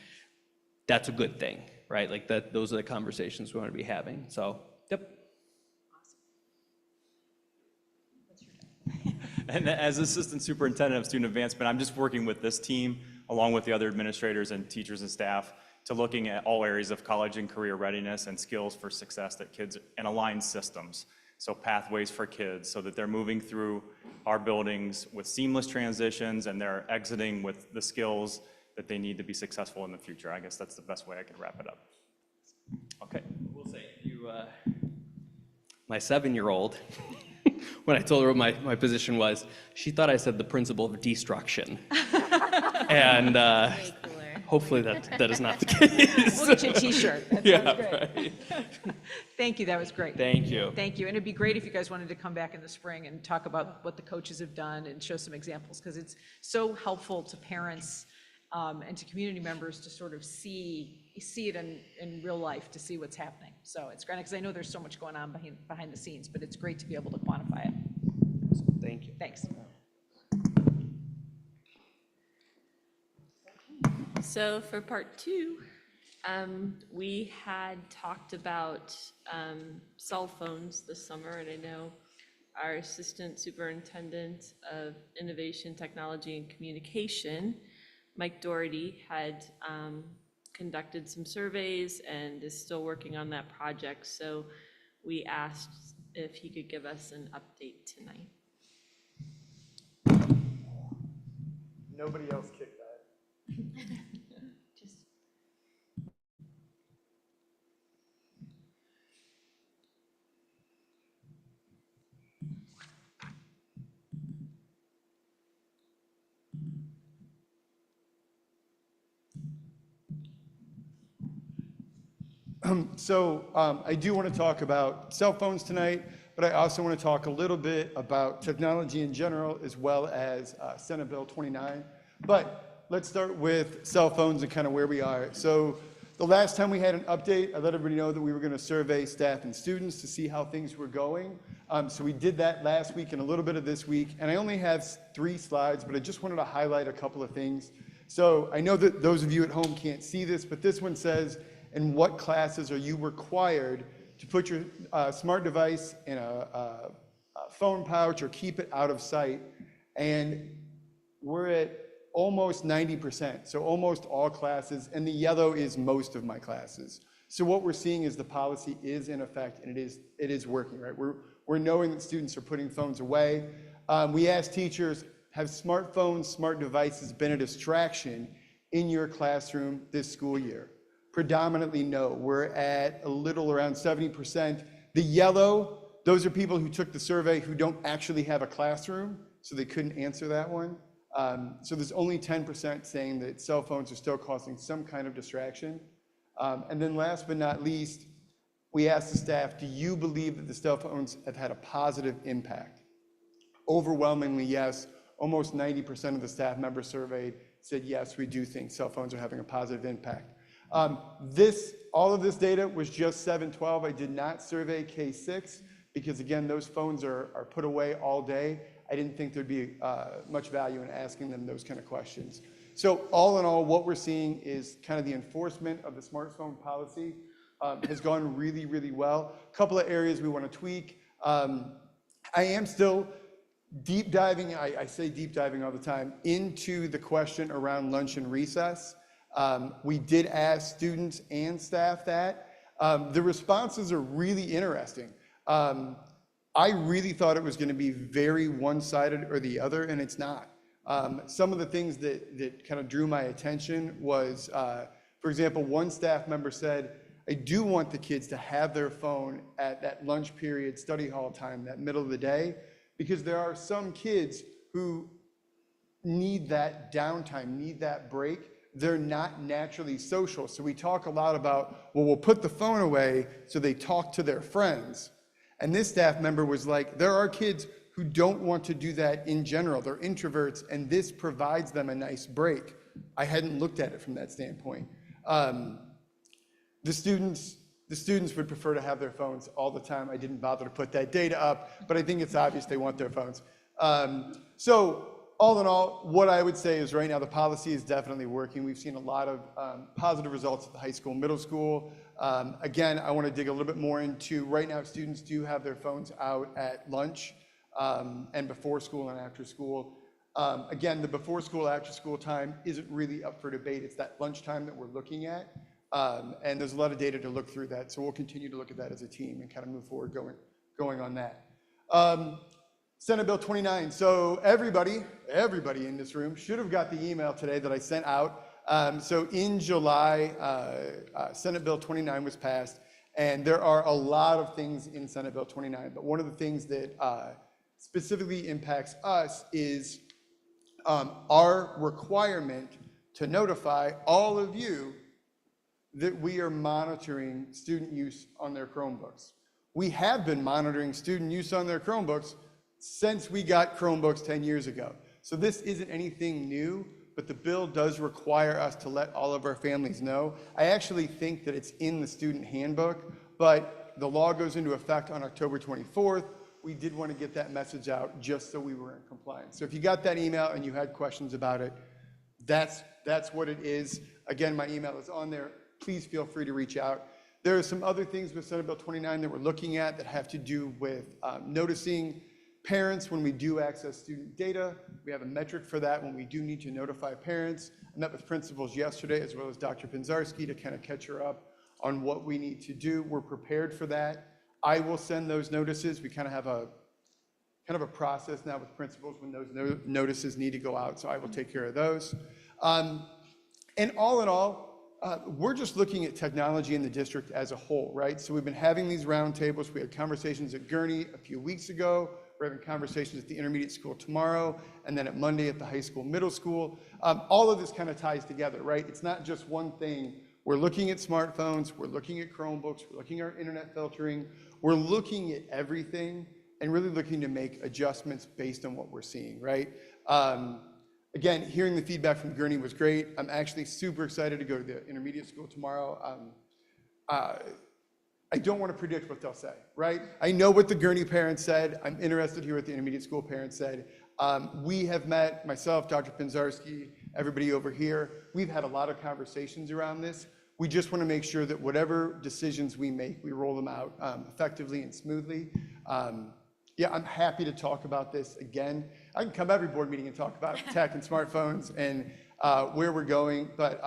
that's a good thing, right? Like those are the conversations we want to be having. So, yep. And as assistant superintendent of student advancement, I'm just working with this team along with the other administrators and teachers and staff to looking at all areas of college and career readiness and skills for success that kids, and aligned systems. So pathways for kids so that they're moving through our buildings with seamless transitions and they're exiting with the skills that they need to be successful in the future. I guess that's the best way I could wrap it up. Okay. We'll say my 7-year-old, when I told her what my position was, she thought I said the principle of destruction. And hopefully that is not the case. We'll get you a t-shirt. That sounds great. Right. Thank you, that was great. Thank you. Thank you, and it'd be great if you guys wanted to come back in the spring and talk about what the coaches have done and show some examples, because it's so helpful to parents and to community members to sort of see it in real life, to see what's happening. So it's great, because I know there's so much going on behind the scenes, but it's great to be able to quantify it. Thank you. Thanks. So for part 2, we had talked about cell phones this summer, and I know our Assistant Superintendent of Innovation, Technology, and Communication, Mike Doherty, had conducted some surveys and is still working on that project. So we asked if he could give us an update tonight. Nobody else kicked that. I do want to talk about cell phones tonight, but I also want to talk a little bit about technology in general, as well as Senate Bill 29. But let's start with cell phones and kind of where we are. So the last time we had an update, I let everybody know that we were going to survey staff and students to see how things were going. So we did that last week and a little bit of this week. And I only have 3 slides, but I just wanted to highlight a couple of things. So I know that those of you at home can't see this, but this one says, in what classes are you required to put your smart device in a phone pouch or keep it out of sight? And we're at almost 90%, so almost all classes, and the yellow is most of my classes. So what we're seeing is the policy is in effect, and it is working, right? We're knowing that students are putting phones away. We asked teachers, have smartphones, smart devices been a distraction in your classroom this school year? Predominantly no. We're at a little around 70%. The yellow those are people who took the survey who don't actually have a classroom, so they couldn't answer that one. So there's only 10% saying that cell phones are still causing some kind of distraction. And then last but not least, we asked the staff, do you believe that the cell phones have had a positive impact? Overwhelmingly, yes. Almost 90% of the staff members surveyed said, yes, we do think cell phones are having a positive impact. All of this data was just 7-12. I did not survey K-6 because, again, those phones are put away all day. I didn't think there'd be much value in asking them those kind of questions. So all in all, what we're seeing is kind of the enforcement of the smartphone policy has gone really, really well. A couple of areas we want to tweak. I am still deep diving, I say deep diving all the time, into the question around lunch and recess. We did ask students and staff that. The responses are really interesting. I really thought it was going to be very one-sided or the other, and it's not. Some of the things that kind of drew my attention was, for example, one staff member said, I do want the kids to have their phone at that lunch period, study hall time, that middle of the day, because there are some kids who need that downtime, need that break. They're not naturally social. So we talk a lot about, well, we'll put the phone away so they talk to their friends. And this staff member was like, there are kids who don't want to do that in general. They're introverts, and this provides them a nice break. I hadn't looked at it from that standpoint. The students would prefer to have their phones all the time. I didn't bother to put that data up, but I think it's obvious they want their phones. So all in all, what I would say is right now the policy is definitely working. We've seen a lot of positive results at the high school, middle school. Again, I want to dig a little bit more into, right now students do have their phones out at lunch and before school and after school. Again, the before school, after school time isn't really up for debate. It's that lunchtime that we're looking at. And there's a lot of data to look through that. So we'll continue to look at that as a team and kind of move forward going on that. Senate Bill 29. So everybody in this room should have got the email today that I sent out. So in July, Senate Bill 29 was passed, and there are a lot of things in Senate Bill 29, but one of the things that specifically impacts us is our requirement to notify all of you that we are monitoring student use on their Chromebooks. We have been monitoring student use on their Chromebooks since we got Chromebooks 10 years ago. So this isn't anything new, but the bill does require us to let all of our families know. I actually think that it's in the student handbook, but the law goes into effect on October 24th. We did want to get that message out just so we were in compliance. So if you got that email and you had questions about it, that's what it is. Again, my email is on there. Please feel free to reach out. There are some other things with Senate Bill 29 that we're looking at that have to do with noticing parents when we do access student data. We have a metric for that when we do need to notify parents. I met with principals yesterday as well as Dr. Pinzarski to kind of catch her up on what we need to do. We're prepared for that. I will send those notices. We kind of have a process now with principals when those notices need to go out, so I will take care of those. And all in all, we're just looking at technology in the district as a whole, right? So we've been having these roundtables. We had conversations at Gurney a few weeks ago. We're having conversations at the intermediate school tomorrow, and then at Monday at the high school, middle school. All of this kind of ties together, right? It's not just one thing. We're looking at smartphones, we're looking at Chromebooks, we're looking at our internet filtering. We're looking at everything and really looking to make adjustments based on what we're seeing, right? Again, hearing the feedback from Gurney was great. I'm actually super excited to go to the intermediate school tomorrow. I don't want to predict what they'll say, right? I know what the Gurney parents said. I'm interested to hear what the intermediate school parents said. We have met, myself, Dr. Pinzarski, everybody over here. We've had a lot of conversations around this. We just want to make sure that whatever decisions we make, we roll them out effectively and smoothly. Yeah, I'm happy to talk about this again. I can come every board meeting and talk about tech and smartphones and where we're going, but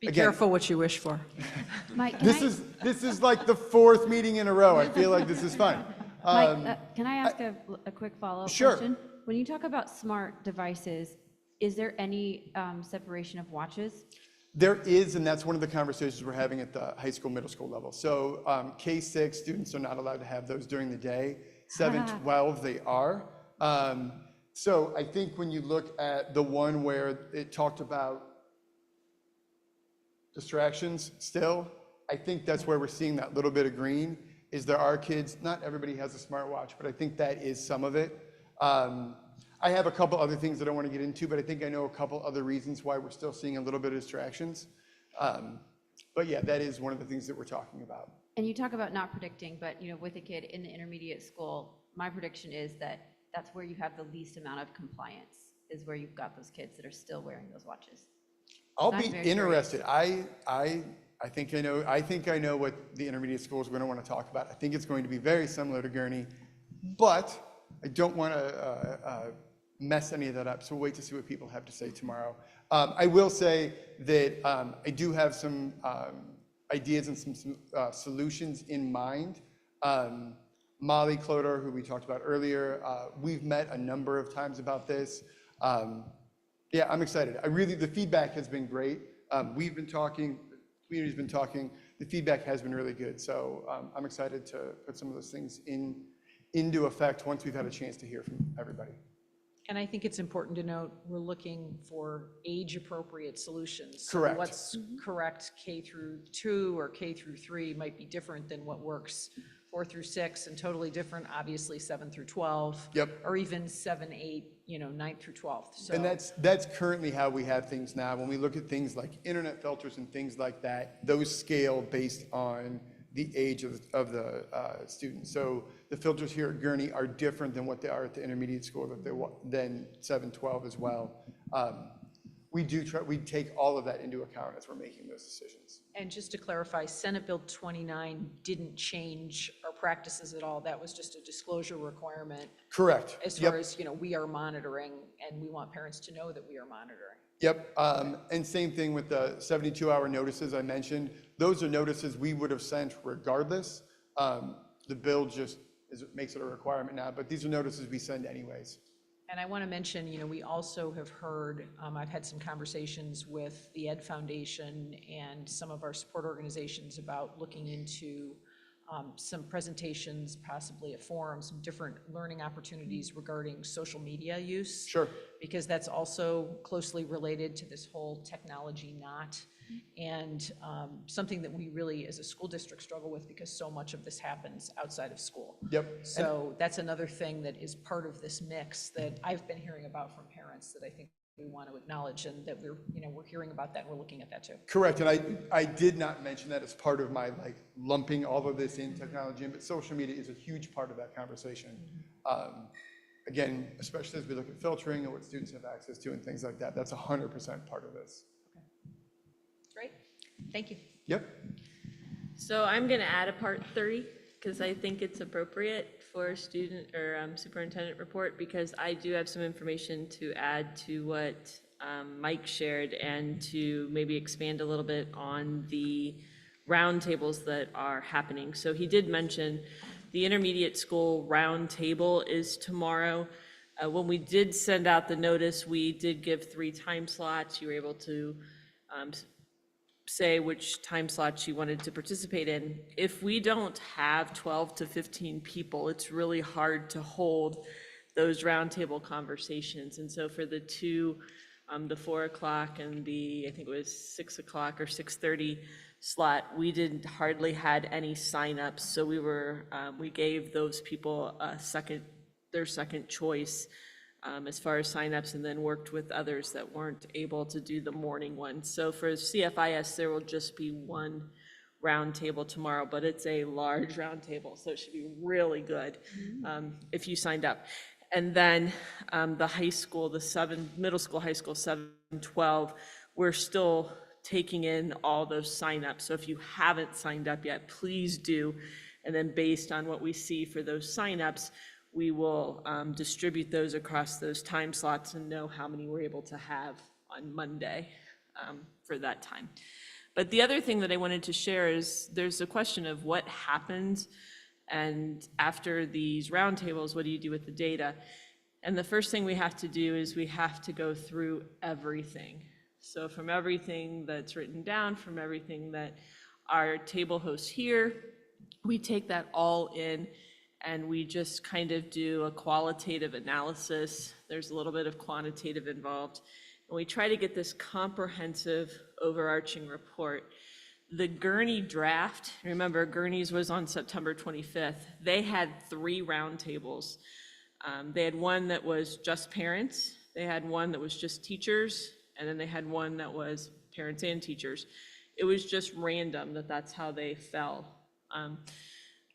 Be again, careful what you wish for. Mike, this is like the 4th meeting in a row. I feel like this is fun. Mike, can I ask a quick follow-up Sure. question? When you talk about smart devices, is there any separation of watches? There is, and that's one of the conversations we're having at the high school, middle school level. So K-6 students are not allowed to have those during the day. 7-12, they are. So I think when you look at the one where it talked about distractions still, I think that's where we're seeing that little bit of green, is there are kids, not everybody has a smartwatch, but I think that is some of it. I have a couple other things that I want to get into, but I think I know a couple other reasons why we're still seeing a little bit of distractions. But yeah, that is one of the things that we're talking about. And you talk about not predicting, but with a kid in the intermediate school, my prediction is that that's where you have the least amount of compliance, is where you've got those kids that are still wearing those watches. I'll I'm be very interested. I think I know what the intermediate schools are going to want to talk about. I think it's going to be very similar to Gurney, but I don't want to mess any of that up. So we'll wait to see what people have to say tomorrow. I will say that I do have some ideas and some solutions in mind. Molly Cloder, who we talked about earlier, we've met a number of times about this. Yeah, I'm excited. The feedback has been great. We've been talking, the community's been talking. The feedback has been really good. So I'm excited to put some of those things into effect once we've had a chance to hear from everybody. And I think it's important to note, we're looking for age-appropriate solutions. So Correct. what's correct K through 2 or K through 3 might be different than what works 4 through 6, and totally different, obviously, 7 through 12. Yep. Or even 7, 8, 9 through 12. So, And that's currently how we have things now. When we look at things like internet filters and things like that, those scale based on the age of the student. So the filters here at Gurney are different than what they are at the intermediate school, than 7-12 as well. We take all of that into account as we're making those decisions. and just to clarify, Senate Bill 29 didn't change our practices at all. That was just a disclosure requirement. Correct. As Yep. far as, we are monitoring, and we want parents to know that we are monitoring. Yep, and same thing with the 72-hour notices I mentioned. Those are notices we would have sent regardless. The bill just makes it a requirement now, but these are notices we send anyways. And I want to mention, we also have heard, I've had some conversations with the Ed Foundation and some of our support organizations about looking into some presentations, possibly a forum, some different learning opportunities regarding social media use. Sure. Because that's also closely related to this whole technology knot, and something that we really, as a school district, struggle with because so much of this happens outside of school. Yep. So that's another thing that is part of this mix that I've been hearing about from parents that I think we want to acknowledge, and that we're hearing about that, and we're looking at that too. Correct, and I did not mention that as part of my lumping all of this in technology, but social media is a huge part of that conversation. Again, especially as we look at filtering and what students have access to and things like that, that's 100% part of this. Great, thank you. Yep. So I'm going to add a part 3 because I think it's appropriate for student or superintendent report, because I do have some information to add to what Mike shared, and to maybe expand a little bit on the roundtables that are happening. So he did mention the intermediate school roundtable is tomorrow. When we did send out the notice, we did give 3 time slots. You were able to say which time slots you wanted to participate in. If we don't have 12 to 15 people, it's really hard to hold those roundtable conversations. And so for the 2, the 4 o'clock and the, I think it was 6 o'clock or 6:30 slot, we didn't hardly had any signups. So we gave those people their second choice as far as signups, and then worked with others that weren't able to do the morning one. So for CFIS, there will just be 1 roundtable tomorrow, but it's a large roundtable, so it should be really good if you signed up. And then the high school, middle school, high school, 7-12, we're still taking in all those signups. So if you haven't signed up yet, please do. And then based on what we see for those signups, we will distribute those across those time slots and know how many we're able to have on Monday for that time. But the other thing that I wanted to share is there's a question of what happens, and after these roundtables, what do you do with the data? And the first thing we have to do is we have to go through everything. So from everything that's written down, from everything that our table hosts here, we take that all in and we just kind of do a qualitative analysis. There's a little bit of quantitative involved. And we try to get this comprehensive, overarching report. The Gurney draft, remember Gurney's was on September 25th, they had 3 roundtables. They had one that was just parents, they had one that was just teachers, and then they had one that was parents and teachers. It was just random that's how they fell.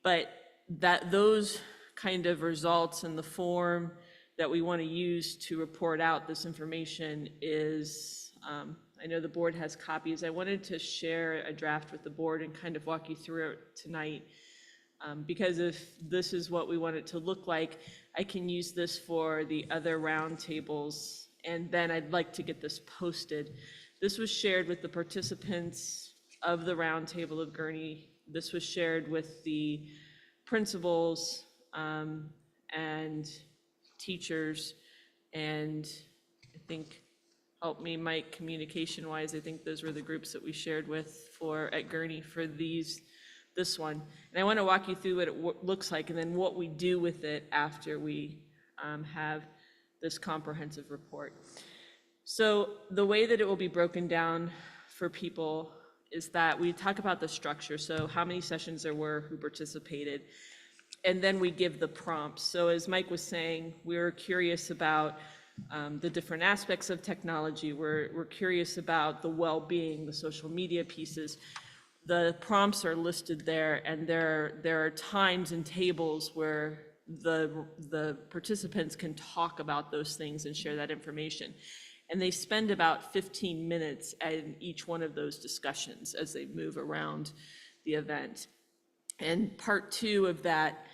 But those kind of results in the form that we want to use to report out this information is, I know the board has copies. I wanted to share a draft with the board and kind of walk you through it tonight. Because if this is what we want it to look like, I can use this for the other roundtables, and then I'd like to get this posted. This was shared with the participants of the roundtable of Gurney. This was shared with the principals and teachers, and I think, help me, Mike, communication-wise, I think those were the groups that we shared with at Gurney for this one. And I want to walk you through what it looks like and then what we do with it after we have this comprehensive report. So the way that it will be broken down for people is that we talk about the structure, so how many sessions there were, who participated, and then we give the prompts. So as Mike was saying, we're curious about the different aspects of technology. We're curious about the well-being, the social media pieces. The prompts are listed there, and there are times and tables where the participants can talk about those things and share that information. And they spend about 15 minutes in each one of those discussions as they move around the event. And part 2 of that,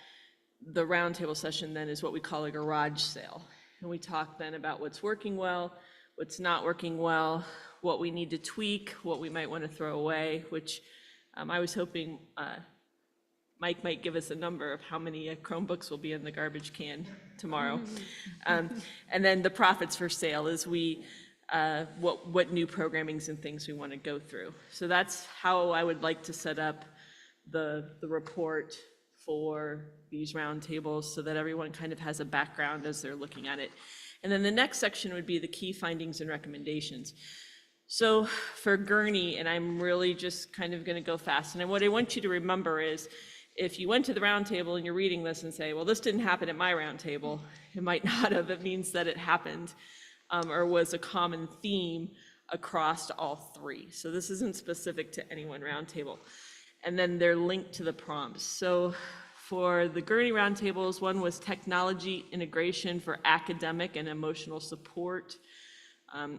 the roundtable session then, is what we call a garage sale. And we talk then about what's working well, what's not working well, what we need to tweak, what we might want to throw away, which I was hoping Mike might give us a number of how many Chromebooks will be in the garbage can tomorrow. And then the profits for sale is what new programmings and things we want to go through. So that's how I would like to set up the report for these roundtables so that everyone kind of has a background as they're looking at it. And then the next section would be the key findings and recommendations. So for Gurney, and I'm really just kind of going to go fast, and what I want you to remember is if you went to the roundtable and you're reading this and say, well, this didn't happen at my roundtable, it might not have. It means that it happened or was a common theme across all 3. So this isn't specific to any one roundtable. And then they're linked to the prompts. So for the Gurney roundtables, one was technology integration for academic and emotional support.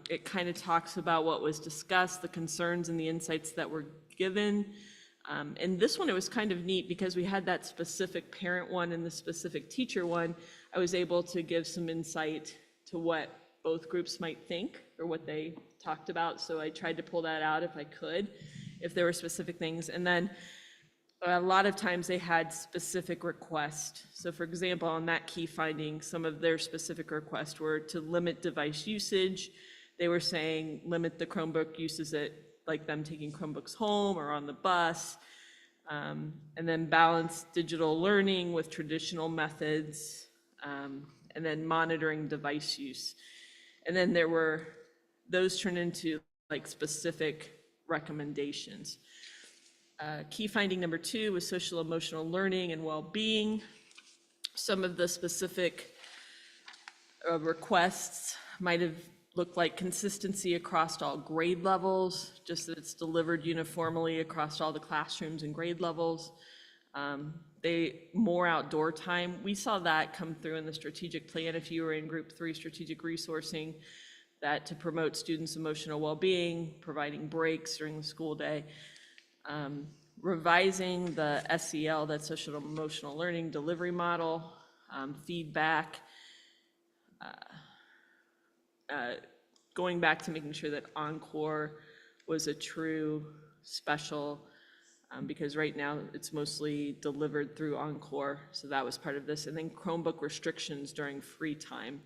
It kind of talks about what was discussed, the concerns and the insights that were given. And this one, it was kind of neat because we had that specific parent one and the specific teacher one. I was able to give some insight to what both groups might think or what they talked about. So I tried to pull that out if I could, if there were specific things. And then a lot of times they had specific requests. So for example, on that key finding, some of their specific requests were to limit device usage. They were saying limit the Chromebook uses like them taking Chromebooks home or on the bus, and then balance digital learning with traditional methods, and then monitoring device use. And then those turned into like specific recommendations. Key finding number 2 was social emotional learning and well-being. Some of the specific requests might have looked like consistency across all grade levels, just that it's delivered uniformly across all the classrooms and grade levels. More outdoor time. We saw that come through in the strategic plan if you were in group 3 strategic resourcing, that to promote students' emotional well-being, providing breaks during the school day. Revising the SEL, that social emotional learning delivery model, feedback, going back to making sure that Encore was a true special, because right now it's mostly delivered through Encore, so that was part of this. And then Chromebook restrictions during free time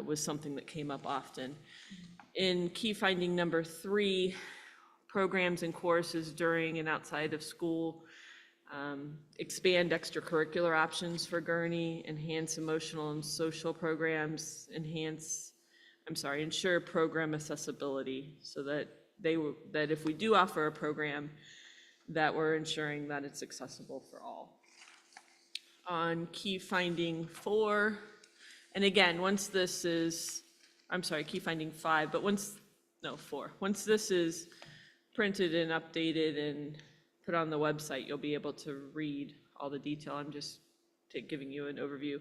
was something that came up often. In key finding number 3, programs and courses during and outside of school, expand extracurricular options for Gurney, enhance emotional and social programs, ensure program accessibility so that that if we do offer a program, that we're ensuring that it's accessible for all. On key finding 4, and again, once this is, key finding 5, but 4. Once this is printed and updated and put on the website, you'll be able to read all the detail. I'm just giving you an overview.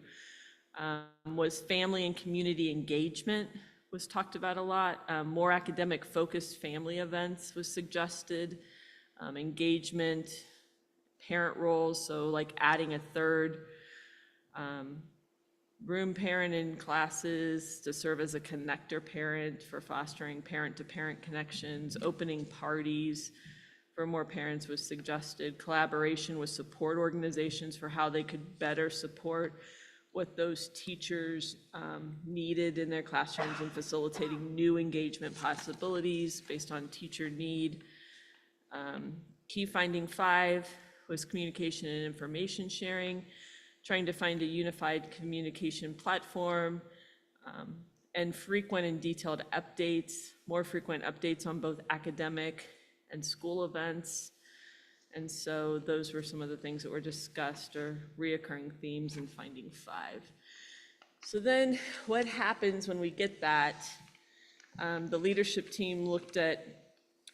Was family and community engagement was talked about a lot. More academic focused family events was suggested. Engagement, parent roles, so like adding a third room parent in classes to serve as a connector parent for fostering parent-to-parent connections. Opening parties for more parents was suggested. Collaboration with support organizations for how they could better support what those teachers needed in their classrooms and facilitating new engagement possibilities based on teacher need. Key finding 5 was communication and information sharing, trying to find a unified communication platform, and frequent and detailed updates, more frequent updates on both academic and school events. And so those were some of the things that were discussed or reoccurring themes in finding 5. So then what happens when we get that? The leadership team looked at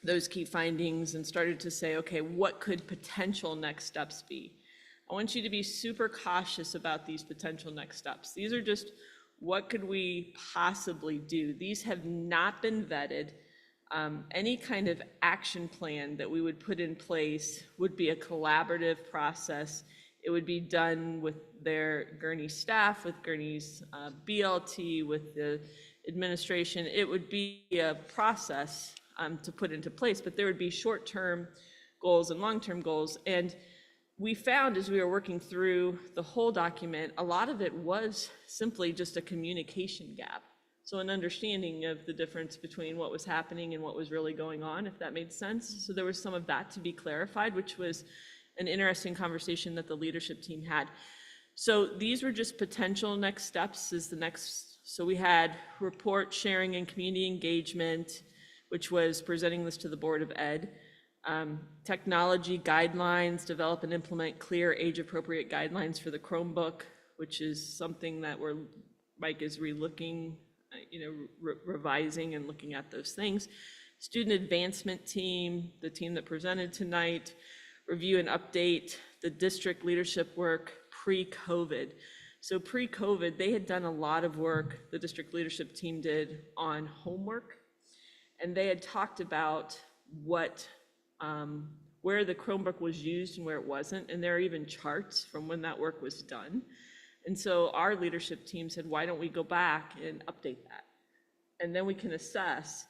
those key findings and started to say, okay, what could potential next steps be? I want you to be super cautious about these potential next steps. These are just, what could we possibly do? These have not been vetted. Any kind of action plan that we would put in place would be a collaborative process. It would be done with their Gurney staff, with Gurney's BLT, with the administration. It would be a process to put into place, but there would be short-term goals and long-term goals. And we found as we were working through the whole document, a lot of it was simply just a communication gap. So an understanding of the difference between what was happening and what was really going on, if that made sense. So there was some of that to be clarified, which was an interesting conversation that the leadership team had. So these were just potential next steps is the next. So we had report sharing and community engagement, which was presenting this to the Board of Ed. Technology guidelines, develop and implement clear age-appropriate guidelines for the Chromebook, which is something that Mike is relooking, revising and looking at those things. Student advancement team, the team that presented tonight, review and update the district leadership work pre-COVID. So pre-COVID, they had done a lot of work, the district leadership team did, on homework. And they had talked about where the Chromebook was used and where it wasn't. And there are even charts from when that work was done. And so our leadership team said, why don't we go back and update that? And then we can assess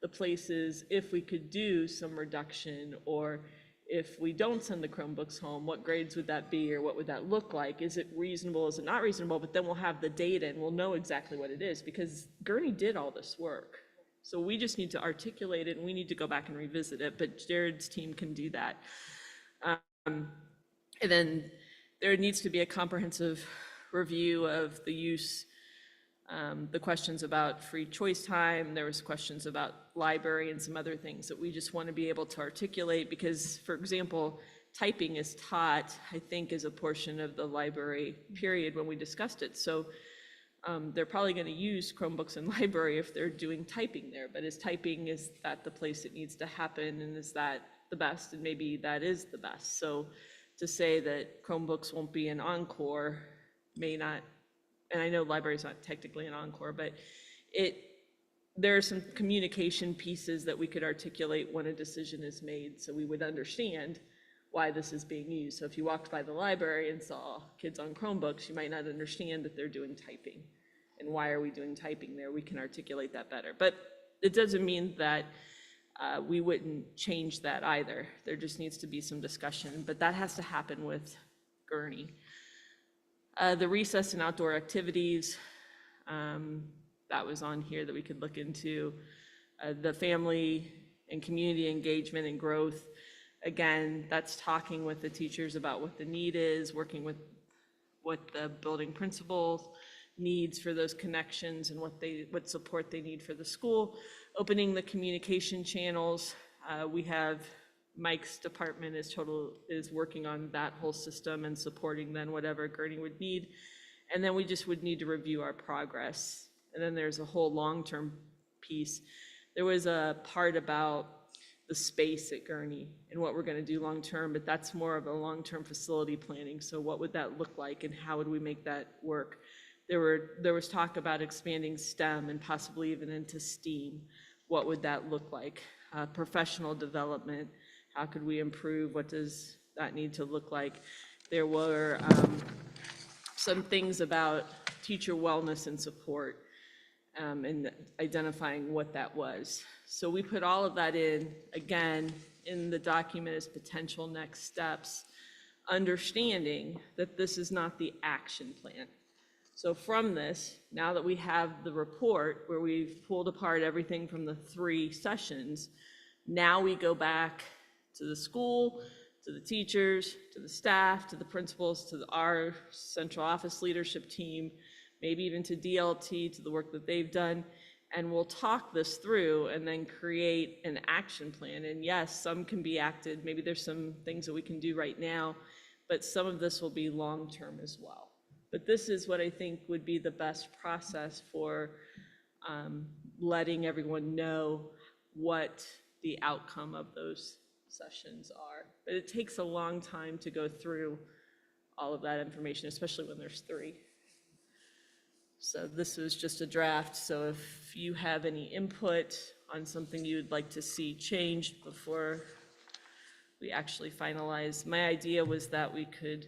the places if we could do some reduction, or if we don't send the Chromebooks home, what grades would that be, or what would that look like? Is it reasonable? Is it not reasonable? But then we'll have the data and we'll know exactly what it is, because Gurney did all this work. So we just need to articulate it and we need to go back and revisit it, but Jared's team can do that. And then there needs to be a comprehensive review of the use, the questions about free choice time. There was questions about library and some other things that we just want to be able to articulate, because, for example, typing is taught, I think, as a portion of the library period when we discussed it. So they're probably going to use Chromebooks in library if they're doing typing there, but is that the place it needs to happen, and is that the best? And maybe that is the best. So to say that Chromebooks won't be an encore may not, and I know library's not technically an encore, but there are some communication pieces that we could articulate when a decision is made, so we would understand why this is being used. So if you walked by the library and saw kids on Chromebooks, you might not understand that they're doing typing. And why are we doing typing there? We can articulate that better. But it doesn't mean that we wouldn't change that either. There just needs to be some discussion, but that has to happen with Gurney. The recess and outdoor activities, that was on here that we could look into. The family and community engagement and growth, again, that's talking with the teachers about what the need is, working with what the building principal needs for those connections and what support they need for the school, opening the communication channels. We have Mike's department is working on that whole system and supporting then whatever Gurney would need. And then we just would need to review our progress. And then there's a whole long-term piece. There was a part about the space at Gurney and what we're going to do long-term, but that's more of a long-term facility planning. So what would that look like and how would we make that work? There was talk about expanding STEM and possibly even into STEAM. What would that look like? Professional development, how could we improve? What does that need to look like? There were some things about teacher wellness and support and identifying what that was. So we put all of that in, again, in the document as potential next steps, understanding that this is not the action plan. So from this, now that we have the report where we've pulled apart everything from the 3 sessions, now we go back to the school, to the teachers, to the staff, to the principals, to our central office leadership team, maybe even to DLT, to the work that they've done, and we'll talk this through and then create an action plan. And yes, some can be acted, maybe there's some things that we can do right now, but some of this will be long-term as well. But this is what I think would be the best process for letting everyone know what the outcome of those sessions are. But it takes a long time to go through all of that information, especially when there's 3. So this is just a draft, so if you have any input on something you'd like to see changed before we actually finalize. My idea was that we could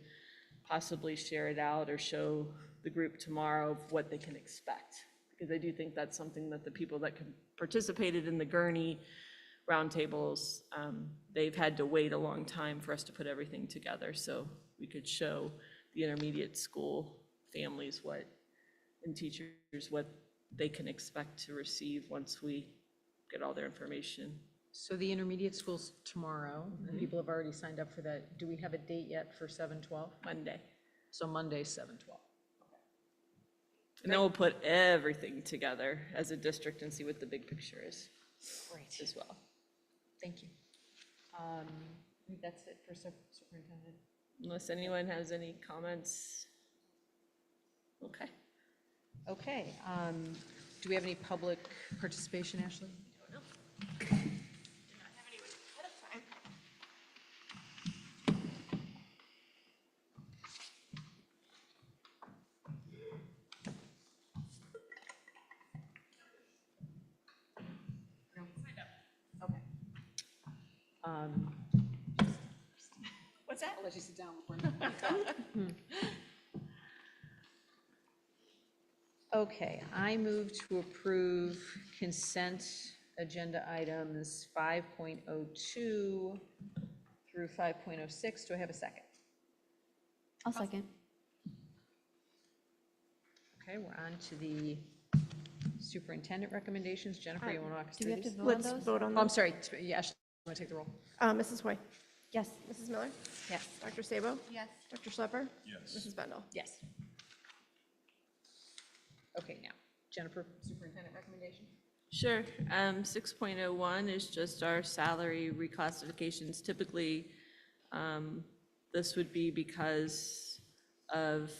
possibly share it out or show the group tomorrow of what they can expect. Because I do think that's something that the people that participated in the Gurney roundtables, they've had to wait a long time for us to put everything together. So we could show the intermediate school families and teachers what they can expect to receive once we get all their information. So the intermediate school's tomorrow, and people have already signed up for that. Do we have a date yet for 7/12? Monday. So Monday, 7/12. And then we'll put everything together as a district and see what the big picture is. Great. As well. Thank you. I think that's it for superintendent. Unless anyone has any comments. Okay. Okay. Do we have any public participation, Ashley? What's that? I'll let you sit down. Okay, I move to approve consent agenda items 5.02 through 5.06. Do I have a second? I'll second. Okay, we're on to the superintendent recommendations. Jennifer, you want to walk us Do through we have to these? vote on Let's those? vote on Oh, I'm those. sorry. Yeah, Ashley, you want to take the roll? Mrs. Hoy. Yes. Mrs. Miller. Yes. Dr. Sabo. Yes. Dr. Schlepper. Yes. Mrs. Bendel. Yes. Okay, now, Jennifer, superintendent recommendation? Sure. 6.01 is just our salary reclassifications. Typically, this would be because of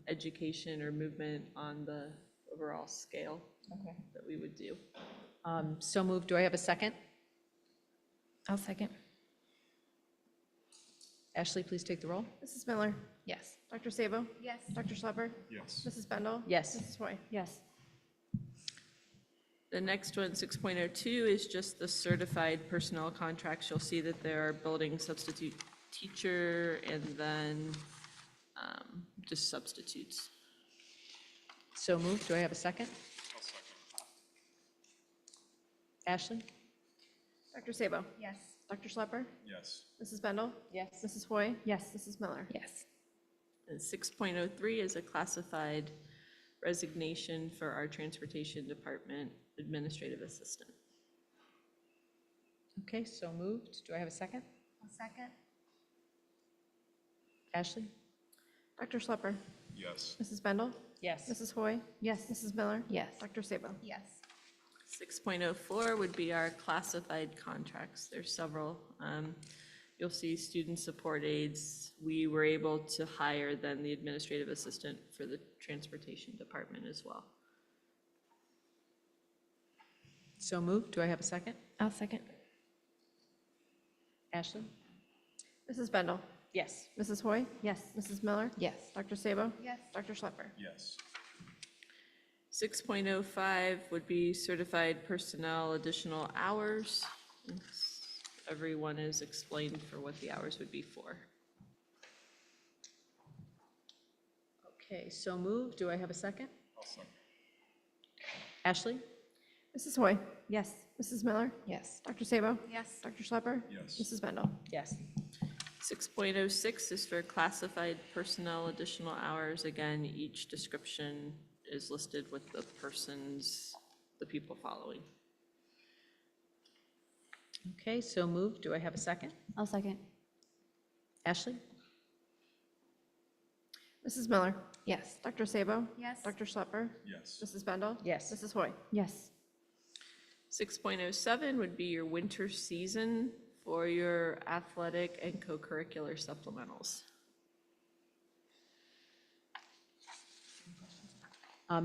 education or movement on the overall scale Okay. that we would do. So moved. Do I have a second? I'll second. Ashley, please take the roll. Mrs. Miller. Yes. Dr. Sabo. Yes. Dr. Schlepper. Yes. Mrs. Bendel. Yes. Mrs. Hoy. Yes. The next one, 6.02, is just the certified personnel contracts. You'll see that there are building substitute teacher and then just substitutes. So moved. Do I have a second? Ashley? Dr. Sabo. Yes. Dr. Schlepper. Yes. Mrs. Bendel. Yes. Mrs. Hoy. Yes. Mrs. Miller. Yes. And 6.03 is a classified resignation for our transportation department. administrative assistant. Okay, so moved. Do I have a second? Second. Ashley? Dr. Schlepper, Yes. Mrs. Bendel, Yes. Mrs. Hoy, Yes. Mrs. Miller, Yes. Dr. Sabo. Yes. 6.04 would be our classified contracts. There's several. You'll see student support aides. We were able to hire then the administrative assistant for the transportation department as well. So moved. Do I have a second? I'll second. Ashley? Mrs. Bendel, Yes. Mrs. Hoy, Yes. Mrs. Miller, Yes. Dr. Sabo. Yes. Dr. Schlepper. Yes. 6.05 would be certified personnel additional hours. Everyone is explained for what the hours would be for. Okay, so moved. Do I have a second? Ashley? Mrs. Hoy, Yes. Mrs. Miller, Yes. Dr. Sabo. Yes. Dr. Schlepper. Yes. Mrs. Bendel. Yes. 6.06 is for classified personnel additional hours. Again, each description is listed with the persons, the people following. Okay, so moved. Do I have a second? I'll second. Ashley? Mrs. Miller, Yes. Dr. Sabo. Yes. Dr. Schlepper. Yes. Mrs. Bendel. Yes. Mrs. Hoy. Yes. 6.07 would be your winter season for your athletic and co-curricular supplementals.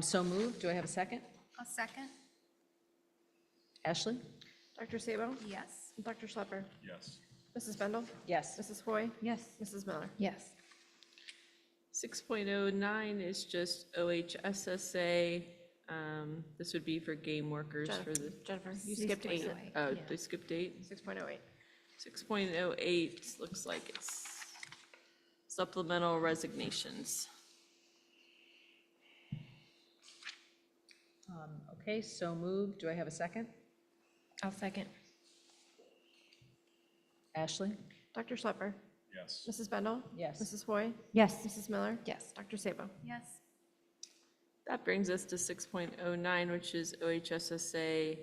So moved. Do I have a second? I'll second. Ashley? Dr. Sabo. Yes. Dr. Schlepper. Yes. Mrs. Bendel. Yes. Mrs. Hoy. Yes. Mrs. Miller. Yes. 6.09 is just OHSSA. This would be for game workers for the, Jennifer, you skipped 8. oh, they skipped 8. 6.08. 6.08 looks like it's supplemental resignations. Okay, so moved. Do I have a second? I'll second. Ashley? Dr. Schlepper. Yes. Mrs. Bendel. Yes. Mrs. Hoy. Yes. Mrs. Miller. Yes. Dr. Sabo. Yes. That brings us to 6.09, which is OHSSA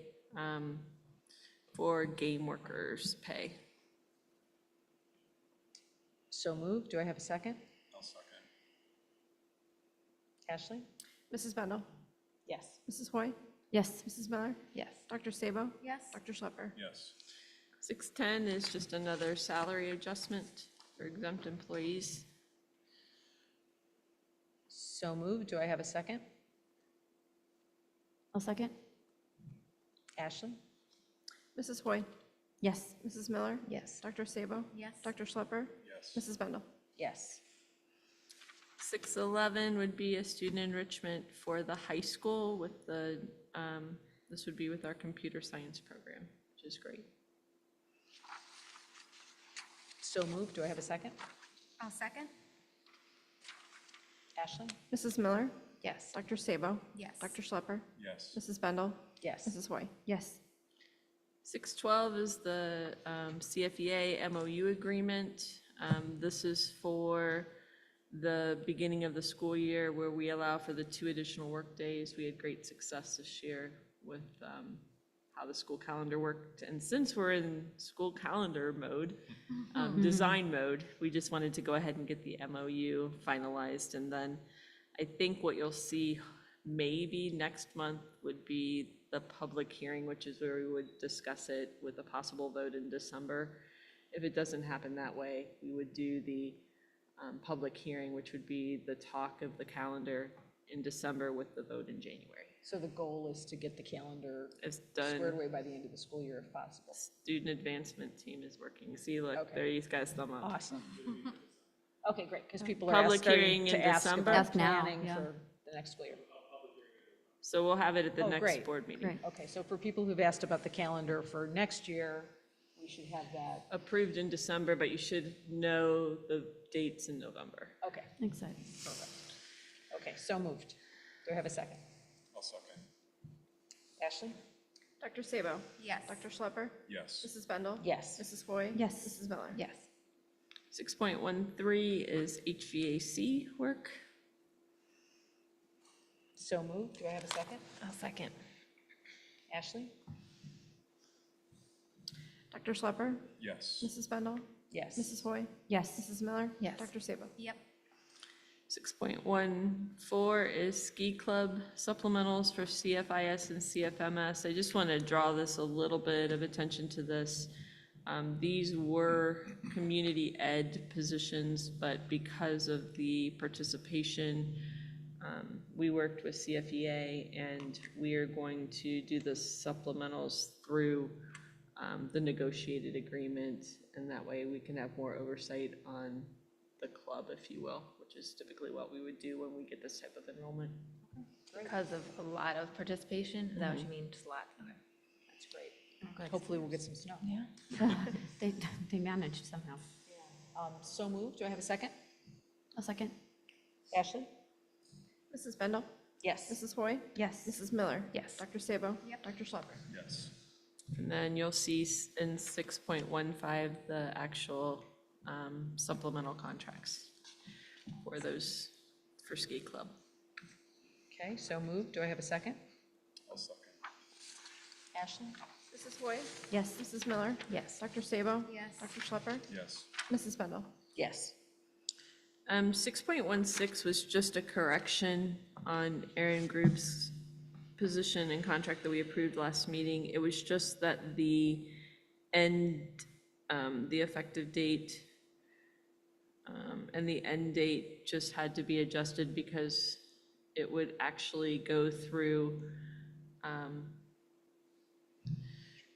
for game workers' pay. So moved. Do I have a second? I'll second. Ashley? Mrs. Bendel. Yes. Mrs. Hoy. Yes. Mrs. Miller. Yes. Dr. Sabo. Yes. Dr. Schlepper. Yes. 6.10 is just another salary adjustment for exempt employees. So moved. Do I have a second? I'll second. Ashley? Mrs. Hoy. Yes. Mrs. Miller. Yes. Dr. Sabo. Yes. Dr. Schlepper. Yes. Mrs. Bendel. Yes. 6.11 would be a student enrichment for the high school with the, this would be with our computer science program, which is great. So moved. Do I have a second? I'll second. Ashley? Mrs. Miller. Yes. Dr. Sabo. Yes. Dr. Schlepper. Yes. Mrs. Bendel. Yes. Mrs. Hoy. Yes. 6.12 is the CFEA MOU agreement. This is for the beginning of the school year where we allow for the 2 additional workdays. We had great success this year with how the school calendar worked. And since we're in school calendar mode, design mode, we just wanted to go ahead and get the MOU finalized. And then I think what you'll see maybe next month would be the public hearing, which is where we would discuss it with a possible vote in December. If it doesn't happen that way, we would do the public hearing, which would be the talk of the calendar in December with the vote in January. So the goal is to get the calendar It's squared done. away by the end of the school year if possible. Student advancement team is working. See, look, Okay. there he's got his thumb up. Awesome. Okay, great, because people are Public starting hearing in to ask December? about Ask now, planning yeah. for the next school year. So we'll have it at the Oh, next great. board meeting. Great. Okay, so for people who've asked about the calendar for next year, we should have that. Approved in December, but you should know the dates in November. Okay, Excited. perfect. Okay, so moved. Do I have a second? I'll second. Ashley? Dr. Sabo. Yes. Dr. Schlepper. Yes. Mrs. Bendel. Yes. Mrs. Hoy. Yes. Mrs. Miller. Yes. 6.13 is HVAC work. So moved. Do I have a second? I'll second. Ashley? Dr. Schlepper? Yes. Mrs. Bendel? Yes. Mrs. Hoy? Yes. Mrs. Miller? Yes. Dr. Sabo? Yep. 6.14 is ski club supplementals for CFIS and CFMS. I just want to draw this a little bit of attention to this. These were community ed positions, but because of the participation, we worked with CFEA, and we are going to do the supplementals through the negotiated agreement, and that way we can have more oversight on the club, if you will, which is typically what we would do when we get this type of enrollment. Because of a lot of participation, is that what you mean, just a lot? Okay. That's great. Hopefully we'll get some snow. Yeah. They managed somehow. So moved. Do I have a second? A second? Ashley? Mrs. Bendel? Yes. Mrs. Hoy? Yes. Mrs. Miller? Yes. Dr. Sabo? Yep. Dr. Schlepper? Yes. And then you'll see in 6.15, the actual supplemental contracts for those, for ski club. Okay, so moved. Do I have a second? I'll second. Ashley? Mrs. Hoy? Yes. Mrs. Miller? Yes. Dr. Sabo? Yes. Dr. Schlepper? Yes. Mrs. Bendel? Yes. 6.16 was just a correction on Aaron Group's position and contract that we approved last meeting. It was just that the effective date and the end date just had to be adjusted because it would actually go through,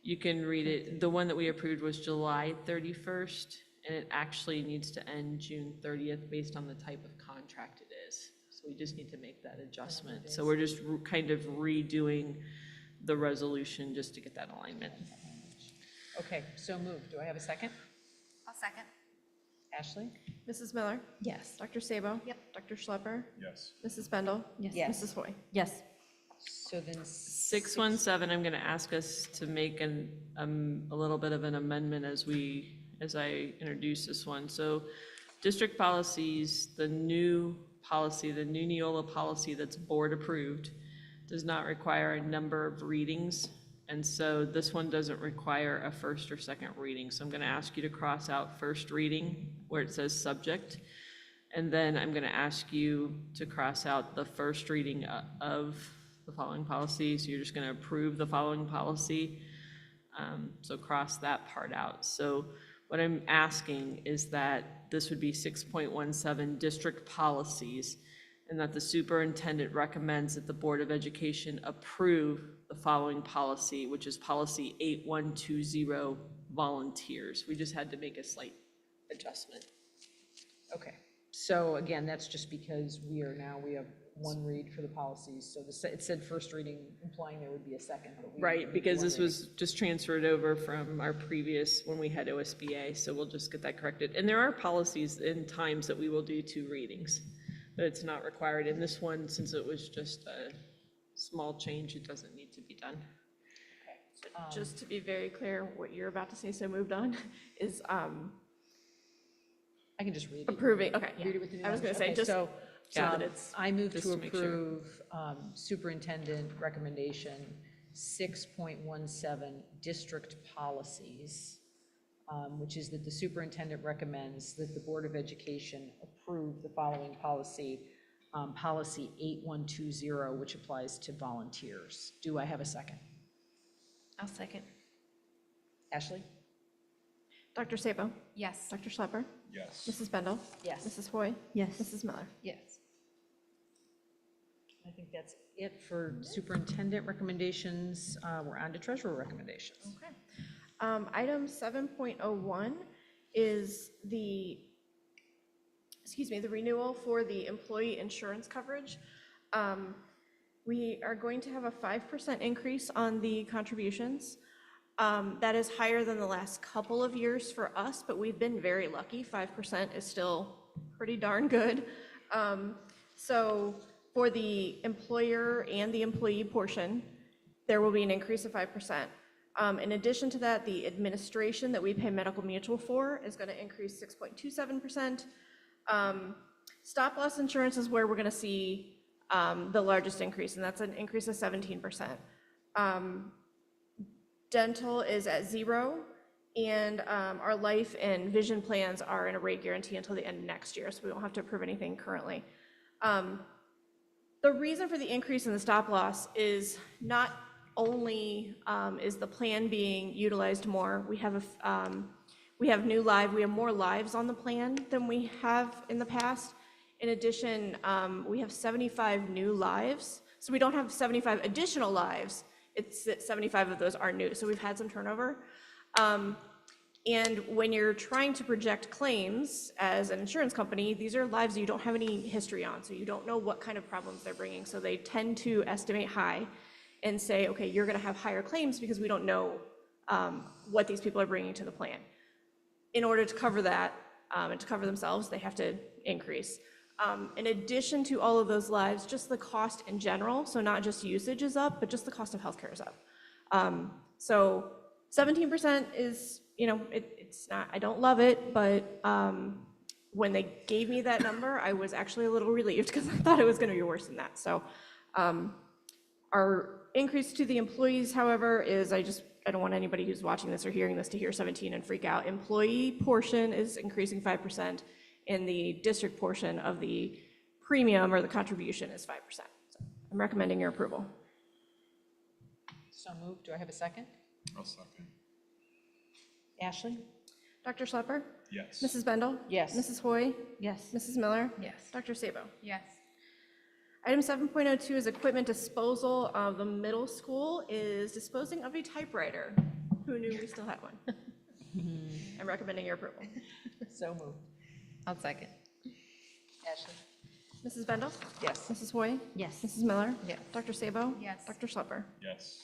you can read it, the one that we approved was July 31st, and it actually needs to end June 30th based on the type of contract it is. So we just need to make that adjustment. So we're just kind of redoing the resolution just to get that alignment. Okay, so moved. Do I have a second? I'll second. Ashley? Mrs. Miller? Yes. Dr. Sabo? Yep. Dr. Schlepper? Yes. Mrs. Bendel? Yes. Mrs. Hoy? Yes. So then 617, I'm going to ask us to make a little bit of an amendment as I introduce this one. So district policies, the new policy, the new Neola policy that's board approved, does not require a number of readings. And so this one doesn't require a first or second reading. So I'm going to ask you to cross out first reading where it says subject. And then I'm going to ask you to cross out the first reading of the following policy. So you're just going to approve the following policy. So cross that part out. So what I'm asking is that this would be 6.17 district policies, and that the superintendent recommends that the Board of Education approve the following policy, which is policy 8120, volunteers. We just had to make a slight adjustment. Okay, so again, that's just because we have one read for the policies. So it said first reading, implying there would be a second. But we Right, did because one this reading. was just transferred over from our previous, when we had OSBA, so we'll just get that corrected. And there are policies and times that we will do 2 readings, but it's not required. In this one, since it was just a small change, it doesn't need to be done. Just to be very clear, what you're about to say, so moved on, is I can just read it. approving, okay. Read it with the I was going to say, numbers. just Okay, so so that it's, I move Just to to make sure. approve superintendent recommendation 6.17 district policies, which is that the superintendent recommends that the Board of Education approve the following policy, policy 8120, which applies to volunteers. Do I have a second? I'll second. Ashley? Dr. Sabo? Yes. Dr. Schlepper? Yes. Mrs. Bendel? Yes. Mrs. Hoy? Yes. Mrs. Miller? Yes. I think that's it for superintendent recommendations. We're on to treasurer recommendations. Okay. Item 7.01 is the renewal for the employee insurance coverage. We are going to have a 5% increase on the contributions. That is higher than the last couple of years for us, but we've been very lucky. 5% is still pretty darn good. So for the employer and the employee portion, there will be an increase of 5%. In addition to that, the administration that we pay Medical Mutual for is going to increase 6.27%. Stop loss insurance is where we're going to see the largest increase, and that's an increase of 17%. Dental is at 0, and our life and vision plans are in a rate guarantee until the end of next year, so we won't have to approve anything currently. The reason for the increase in the stop loss is not only is the plan being utilized more, we have more lives on the plan than we have in the past. In addition, we have 75 new lives, so we don't have 75 additional lives. It's that 75 of those are new, so we've had some turnover. And when you're trying to project claims as an insurance company, these are lives you don't have any history on, so you don't know what kind of problems they're bringing. So they tend to estimate high and say, okay, you're gonna have higher claims because we don't know what these people are bringing to the plan. In order to cover that and to cover themselves, they have to increase. In addition to all of those lives, just the cost in general, so not just usage is up, but just the cost of healthcare is up. So 17% is, it's not, I don't love it, but when they gave me that number, I was actually a little relieved because I thought it was gonna be worse than that. So our increase to the employees, however, is I don't want anybody who's watching this or hearing this to hear 17 and freak out. Employee portion is increasing 5%, and the district portion of the premium or the contribution is 5%. So I'm recommending your approval. So moved. Do I have a second? I'll second. Ashley? Dr. Schlepper? Yes. Mrs. Bendel? Yes. Mrs. Hoy? Yes. Mrs. Miller? Yes. Dr. Sabo? Yes. Item 7.02 is equipment disposal. The middle school is disposing of a typewriter. Who knew we still had one? I'm recommending your approval. So moved. I'll second. Ashley? Mrs. Bendel? Yes. Mrs. Hoy? Yes. Mrs. Miller? Yes. Dr. Sabo? Yes. Dr. Schlepper? Yes.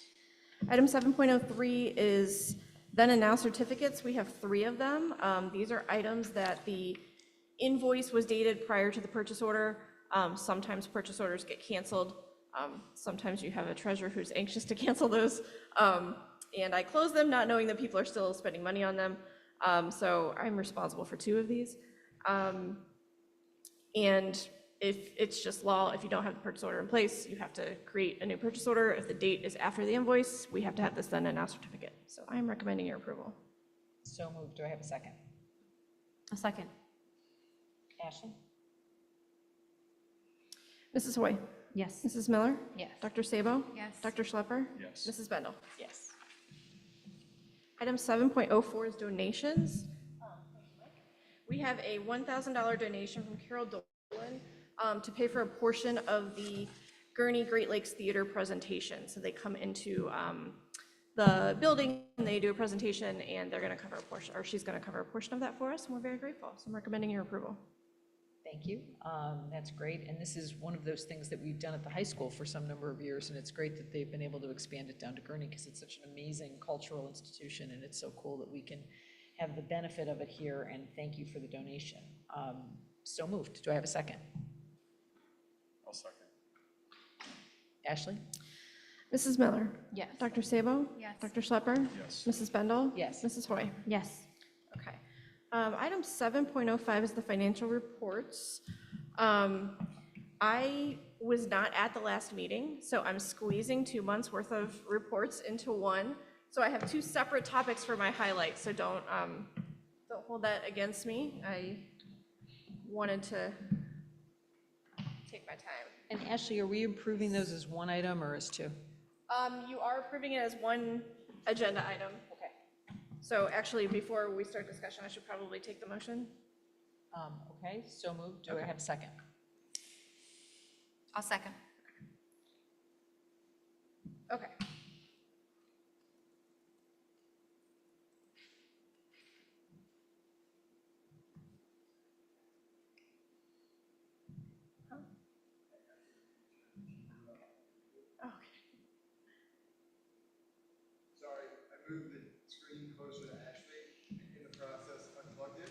Item 7.03 is then and now certificates. We have 3 of them. These are items that the invoice was dated prior to the purchase order. Sometimes purchase orders get canceled. Sometimes you have a treasurer who's anxious to cancel those. And I close them not knowing that people are still spending money on them. So I'm responsible for 2 of these. And if it's just law, if you don't have the purchase order in place, you have to create a new purchase order. If the date is after the invoice, we have to have this then and now certificate. So I'm recommending your approval. So moved. Do I have a second? A second. Ashley? Mrs. Hoy? Yes. Mrs. Miller? Yes. Dr. Sabo? Yes. Dr. Schlepper? Yes. Mrs. Bendel? Yes. Item 7.04 is donations. We have a $1,000 donation from Carol Dolan to pay for a portion of the Gurney Great Lakes Theater presentation. So they come into the building and they do a presentation, and they're going to cover a portion, or she's going to cover a portion of that for us, and we're very grateful. So I'm recommending your approval. Thank you. That's great. And this is one of those things that we've done at the high school for some number of years, and it's great that they've been able to expand it down to Gurney because it's such an amazing cultural institution, and it's so cool that we can have the benefit of it here, and thank you for the donation. So moved. Do I have a second? I'll second. Ashley? Mrs. Miller? Yes. Dr. Sabo? Yes. Dr. Schlepper? Yes. Mrs. Bendel? Yes. Mrs. Hoy? Yes. Okay. Item 7.05 is the financial reports. I was not at the last meeting, so I'm squeezing 2 months worth of reports into one. So I have 2 separate topics for my highlights, so don't hold that against me. I wanted to take my time. And Ashley, are we approving those as one item or as 2? You are approving it as one agenda item. Okay. So actually, before we start discussion, I should probably take the motion. Okay, so moved. Do I have a second? I'll second. Okay. Sorry, I moved the screen closer to Ashley. In the process, unplugged it.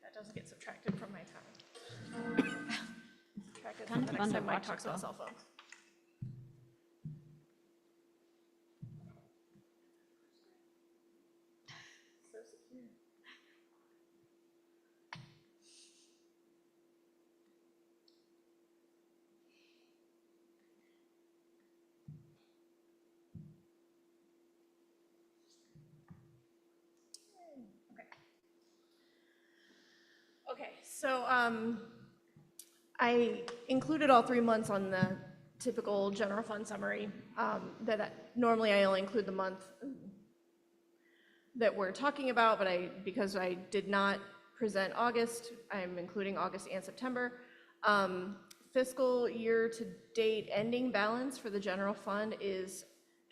That does get subtracted from my time. Subtracted from the next time Mike talks about cell phones. So secure. Okay, so I included all 3 months on the typical general fund summary. Normally I only include the month that we're talking about, but because I did not present August, I'm including August and September. Fiscal year to date ending balance for the general fund is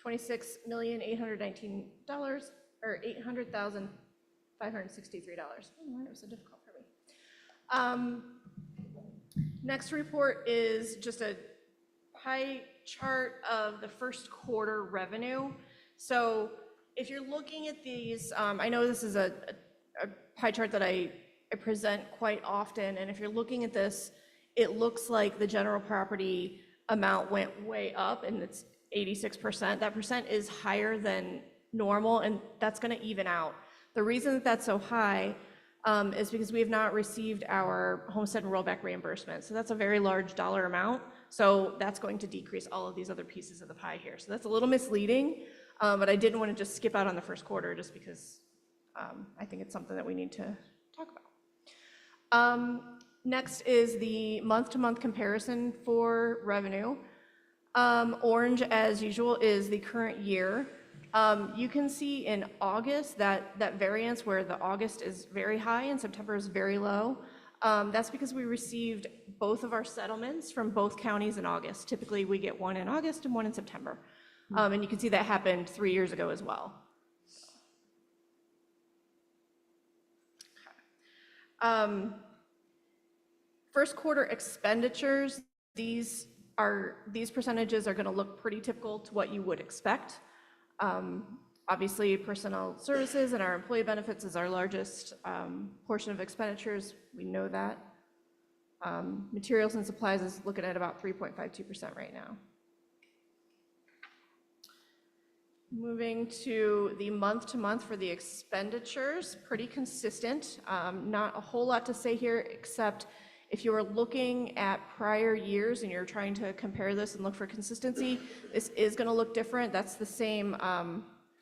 $26,819, or $800,563. I don't know why it was so difficult for me. Next report is just a pie chart of the first quarter revenue. So if you're looking at these, I know this is a pie chart that I present quite often, and if you're looking at this, it looks like the general property amount went way up, and it's 86%. That percent is higher than normal, and that's going to even out. The reason that that's so high is because we have not received our homestead and rollback reimbursement. So that's a very large dollar amount. So that's going to decrease all of these other pieces of the pie here. So that's a little misleading, but I didn't want to just skip out on the first quarter just because I think it's something that we need to talk about. Next is the month-to-month comparison for revenue. Orange, as usual, is the current year. You can see in August that variance where the August is very high and September is very low. That's because we received both of our settlements from both counties in August. Typically, we get one in August and one in September. And you can see that happened 3 years ago as well. Okay. First quarter expenditures, these percentages are going to look pretty typical to what you would expect. Obviously, personnel services and our employee benefits is our largest portion of expenditures. We know that. Materials and supplies is looking at about 3.52% right now. Moving to the month-to-month for the expenditures, pretty consistent. Not a whole lot to say here, except if you are looking at prior years and you're trying to compare this and look for consistency, this is going to look different. That's the same,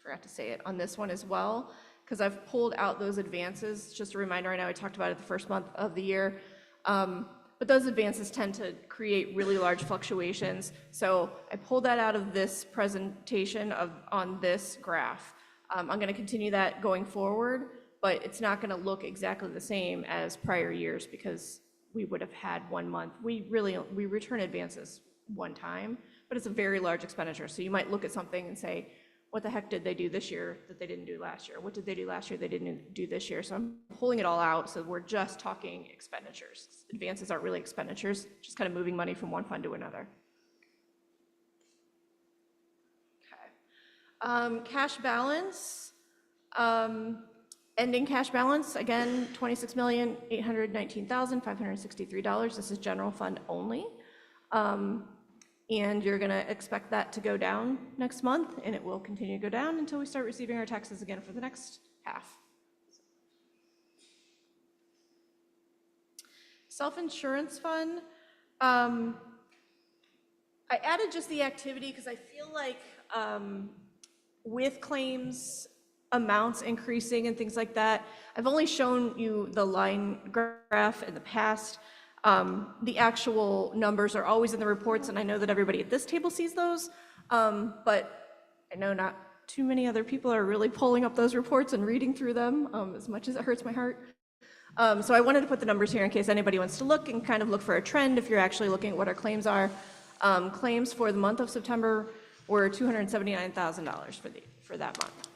forgot to say it on this one as well, because I've pulled out those advances. Just a reminder, I know I talked about it the first month of the year, but those advances tend to create really large fluctuations. So I pulled that out of this presentation on this graph. I'm going to continue that going forward, but it's not going to look exactly the same as prior years because we would have had 1 month. We return advances one time, but it's a very large expenditure. So you might look at something and say, what the heck did they do this year that they didn't do last year? What did they do last year they didn't do this year? So I'm pulling it all out, so we're just talking expenditures. Advances aren't really expenditures, just kind of moving money from one fund to another. Okay. Cash balance. Ending cash balance, again, $26,819,563. This is general fund only. And you're going to expect that to go down next month, and it will continue to go down until we start receiving our taxes again for the next half. Self-insurance fund. I added just the activity because I feel like with claims amounts increasing and things like that, I've only shown you the line graph in the past. The actual numbers are always in the reports, and I know that everybody at this table sees those, but I know not too many other people are really pulling up those reports and reading through them, as much as it hurts my heart. So I wanted to put the numbers here in case anybody wants to look and kind of look for a trend if you're actually looking at what our claims are. Claims for the month of September were $279,000 for that month.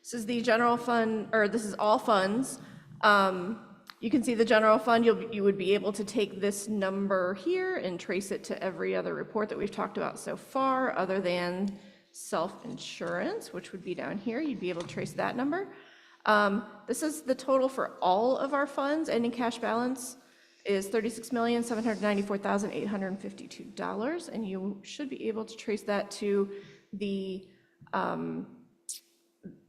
This is the general fund, or this is all funds. You can see the general fund, you would be able to take this number here and trace it to every other report that we've talked about so far, other than self-insurance, which would be down here. You'd be able to trace that number. This is the total for all of our funds. Ending cash balance is $36,794,852, and you should be able to trace that to the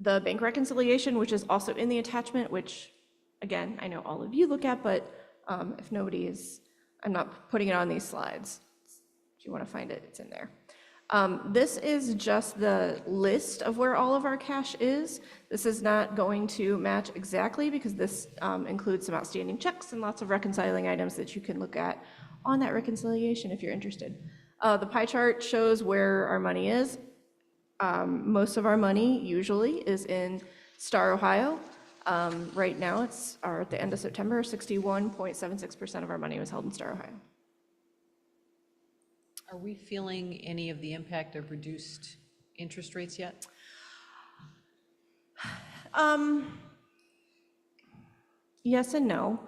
bank reconciliation, which is also in the attachment, which, again, I know all of you look at, but if nobody is, I'm not putting it on these slides. If you want to find it, it's in there. This is just the list of where all of our cash is. This is not going to match exactly because this includes some outstanding checks and lots of reconciling items that you can look at on that reconciliation if you're interested. The pie chart shows where our money is. Most of our money usually is in Star, Ohio. Right now, at the end of September, 61.76% of our money was held in Star, Ohio. Are we feeling any of the impact of reduced interest rates yet? Yes and no.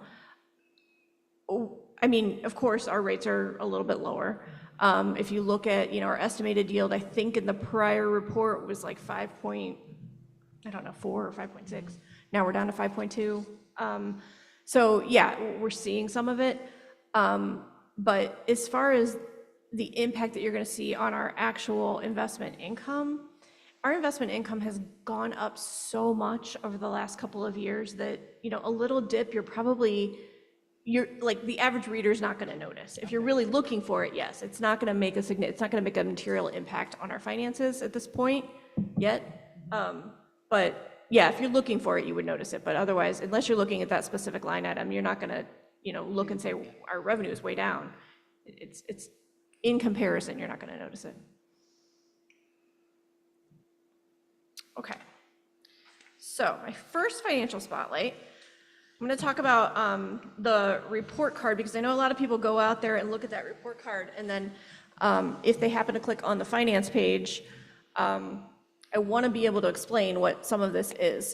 I mean, of course, our rates are a little bit lower. If you look at, our estimated yield, I think in the prior report was like 4 or 5.6. Now we're down to 5.2. So yeah, we're seeing some of it. But as far as the impact that you're going to see on our actual investment income, our investment income has gone up so much over the last couple of years that, a little dip, you're like the average reader is not going to notice. If you're really looking for it, yes, it's not going to make a material impact on our finances at this point yet. But yeah, if you're looking for it, you would notice it. But otherwise, unless you're looking at that specific line item, you're not going to, look and say our revenue is way down. It's in comparison, you're not going to notice it. Okay. So my first financial spotlight, I'm going to talk about the report card, because I know a lot of people go out there and look at that report card, and then if they happen to click on the finance page, I want to be able to explain what some of this is.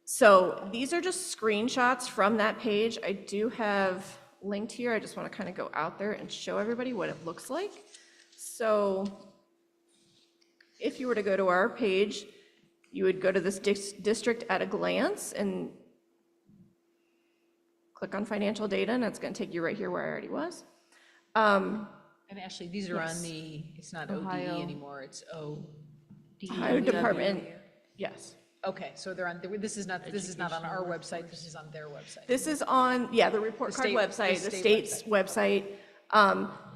So these are just screenshots from that page. I do have linked here. I just want to kind of go out there and show everybody what it looks like. So if you were to go to our page, you would go to this district at a glance and click on financial data, and it's going to take you right here where I already was. And actually, these are Yes. on it's not Ohio. ODE anymore, it's Ohio Department, yes. Okay, so they're on, this is not on our website, this is on their website. This is on, the report The card state- website, the the state state's website.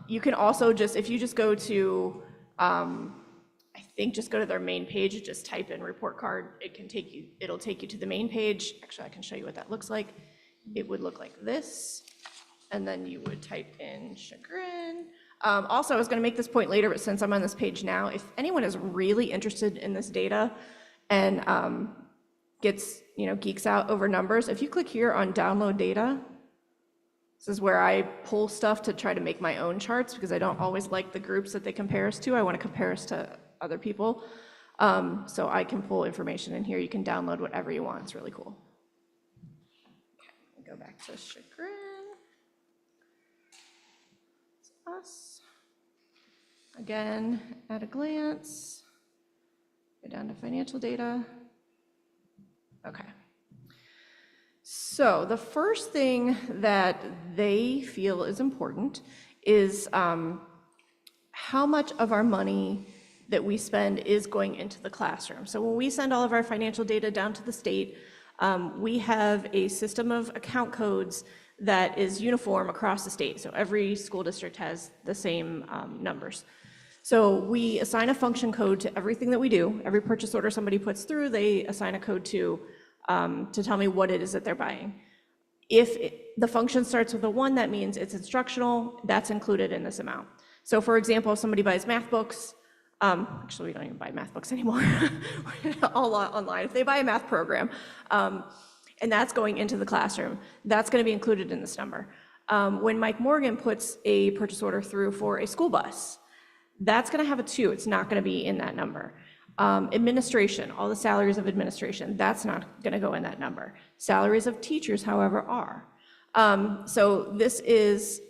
You can also if you just go to, I think just go to their main page, just type in report card, it'll take you to the main page. Actually, I can show you what that looks like. It would look like this, and then you would type in Chagrin. Also, I was going to make this point later, but since I'm on this page now, if anyone is really interested in this data and geeks out over numbers, if you click here on download data, this is where I pull stuff to try to make my own charts, because I don't always like the groups that they compare us to. I want to compare us to other people. So I can pull information in here. You can download whatever you want. It's really cool. Okay, go back to Chagrin. It's us. Again, at a glance, go down to financial data. Okay. So the first thing that they feel is important is how much of our money that we spend is going into the classroom. So when we send all of our financial data down to the state, we have a system of account codes that is uniform across the state. So every school district has the same numbers. So we assign a function code to everything that we do. Every purchase order somebody puts through, they assign a code to tell me what it is that they're buying. If the function starts with a 1, that means it's instructional. That's included in this amount. So for example, if somebody buys math books, actually we don't even buy math books anymore, all online. If they buy a math program, and that's going into the classroom, that's going to be included in this number. When Mike Morgan puts a purchase order through for a school bus, that's going to have a 2. It's not going to be in that number. Administration, all the salaries of administration, that's not going to go in that number. Salaries of teachers, however, are. So this is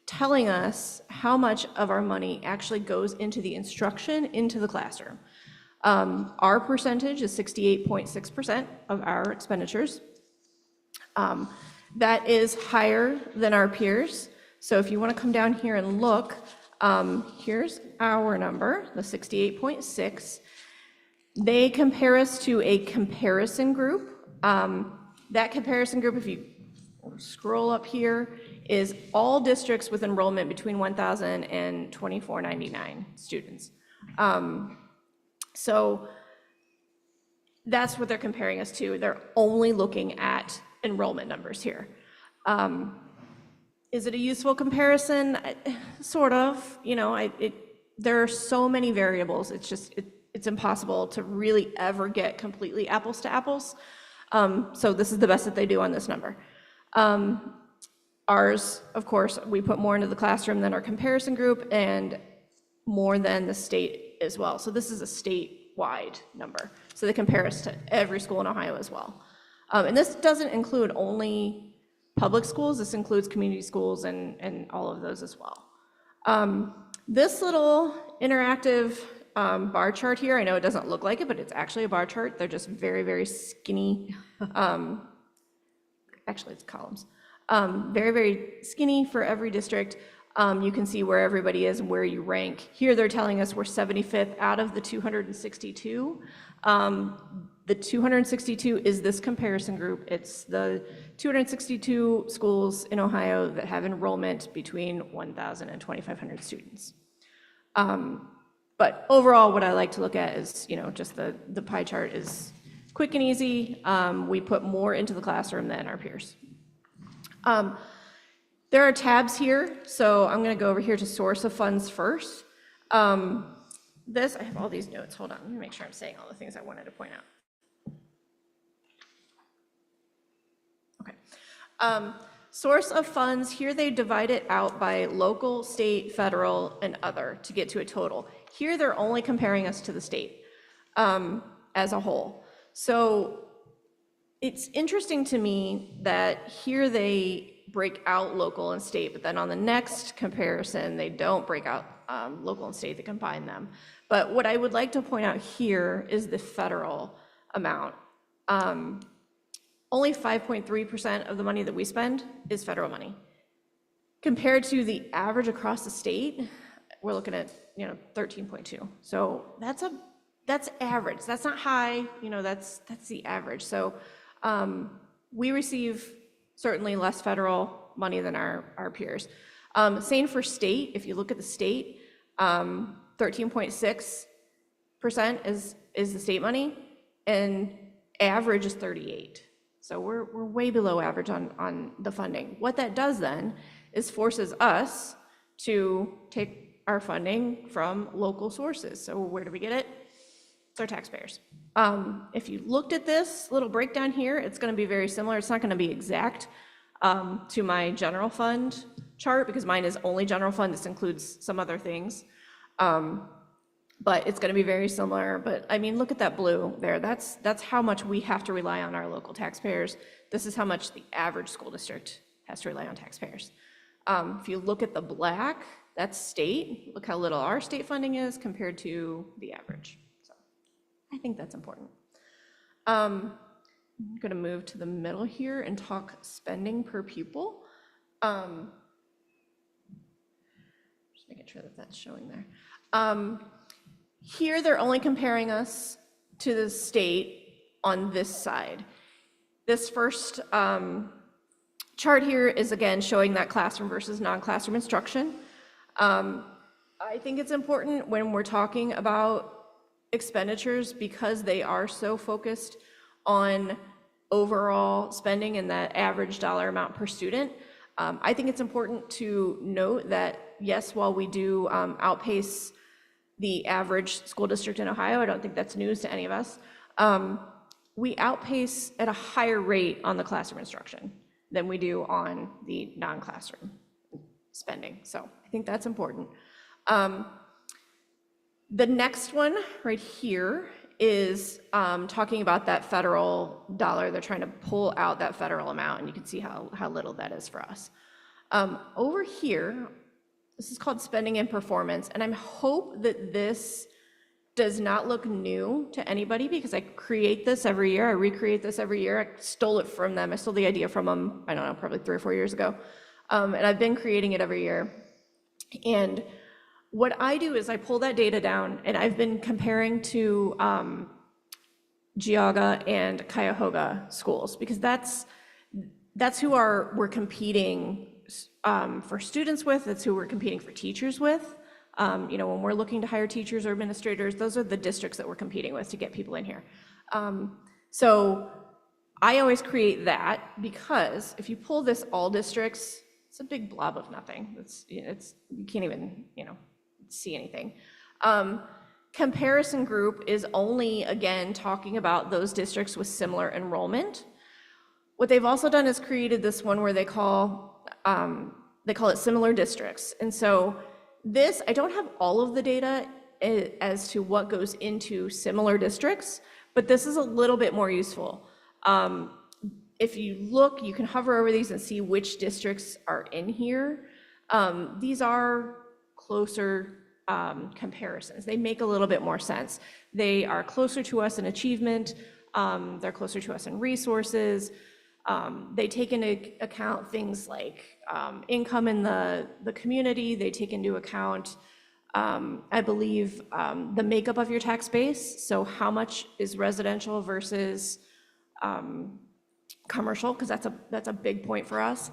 telling us how much of our money actually goes into the instruction, into the classroom. Our percentage is 68.6% of our expenditures. That is higher than our peers. So if you want to come down here and look, here's our number, the 68.6. They compare us to a comparison group. That comparison group, if you scroll up here, is all districts with enrollment between 1,000 and 2,499 students. So that's what they're comparing us to. They're only looking at enrollment numbers here. Is it a useful comparison? Sort of, you know, there are so many variables, it's impossible to really ever get completely apples to apples. So this is the best that they do on this number. Ours, of course, we put more into the classroom than our comparison group and more than the state as well. So this is a statewide number. So they compare us to every school in Ohio as well. And this doesn't include only public schools, this includes community schools and all of those as well. This little interactive bar chart here, I know it doesn't look like it, but it's actually a bar chart. They're just very, very skinny. Actually, it's columns. Very, very skinny for every district. You can see where everybody is and where you rank. Here they're telling us we're 75th out of the 262. The 262 is this comparison group. It's the 262 schools in Ohio that have enrollment between 1,000 and 2,500 students. But overall, what I like to look at is, you know, just the pie chart is quick and easy. We put more into the classroom than our peers. There are tabs here, so I'm going to go over here to source of funds first. I have all these notes. Hold on, let me make sure I'm saying all the things I wanted to point out. Okay. Source of funds, here they divide it out by local, state, federal, and other to get to a total. Here they're only comparing us to the state as a whole. So it's interesting to me that here they break out local and state, but then on the next comparison, they don't break out local and state, they combine them. But what I would like to point out here is the federal amount. Only 5.3% of the money that we spend is federal money. Compared to the average across the state, we're looking at, you know, 13.2. So that's average. That's not high, you know, that's the average. So we receive certainly less federal money than our peers. Same for state. If you look at the state, 13.6% is the state money, and average is 38. So we're way below average on the funding. What that does then is forces us to take our funding from local sources. So where do we get it? It's our taxpayers. If you looked at this little breakdown here, it's going to be very similar. It's not going to be exact to my general fund chart because mine is only general fund. This includes some other things. But it's going to be very similar. But I mean, look at that blue there. That's how much we have to rely on our local taxpayers. This is how much the average school district has to rely on taxpayers. If you look at the black, that's state. Look how little our state funding is compared to the average. So I think that's important. I'm going to move to the middle here and talk spending per pupil. Just making sure that that's showing there. Here, they're only comparing us to the state on this side. This first chart here is, again, showing that classroom versus non-classroom instruction. I think it's important when we're talking about expenditures because they are so focused on overall spending and that average dollar amount per student. I think it's important to note that, yes, while we do outpace the average school district in Ohio, I don't think that's news to any of us, we outpace at a higher rate on the classroom instruction than we do on the non-classroom spending. So I think that's important. The next one right here is talking about that federal dollar. They're trying to pull out that federal amount, and you can see how little that is for us. Over here, this is called spending and performance, and I hope that this does not look new to anybody because I create this every year. I recreate this every year. I stole it from them. I stole the idea from them, I don't know, probably 3 or 4 years ago. And I've been creating it every year. And what I do is I pull that data down, and I've been comparing to Geauga and Cuyahoga schools because that's who we're competing for students with. That's who we're competing for teachers with. When we're looking to hire teachers or administrators, those are the districts that we're competing with to get people in here. So I always create that because if you pull this all districts, it's a big blob of nothing. You can't even, see anything. Comparison group is only, again, talking about those districts with similar enrollment. What they've also done is created this one where they call it similar districts. And so this, I don't have all of the data as to what goes into similar districts, but this is a little bit more useful. If you look, you can hover over these and see which districts are in here. These are closer comparisons. They make a little bit more sense. They are closer to us in achievement. They're closer to us in resources. They take into account things like income in the community. They take into account, I believe, the makeup of your tax base. So how much is residential versus commercial, because that's a big point for us.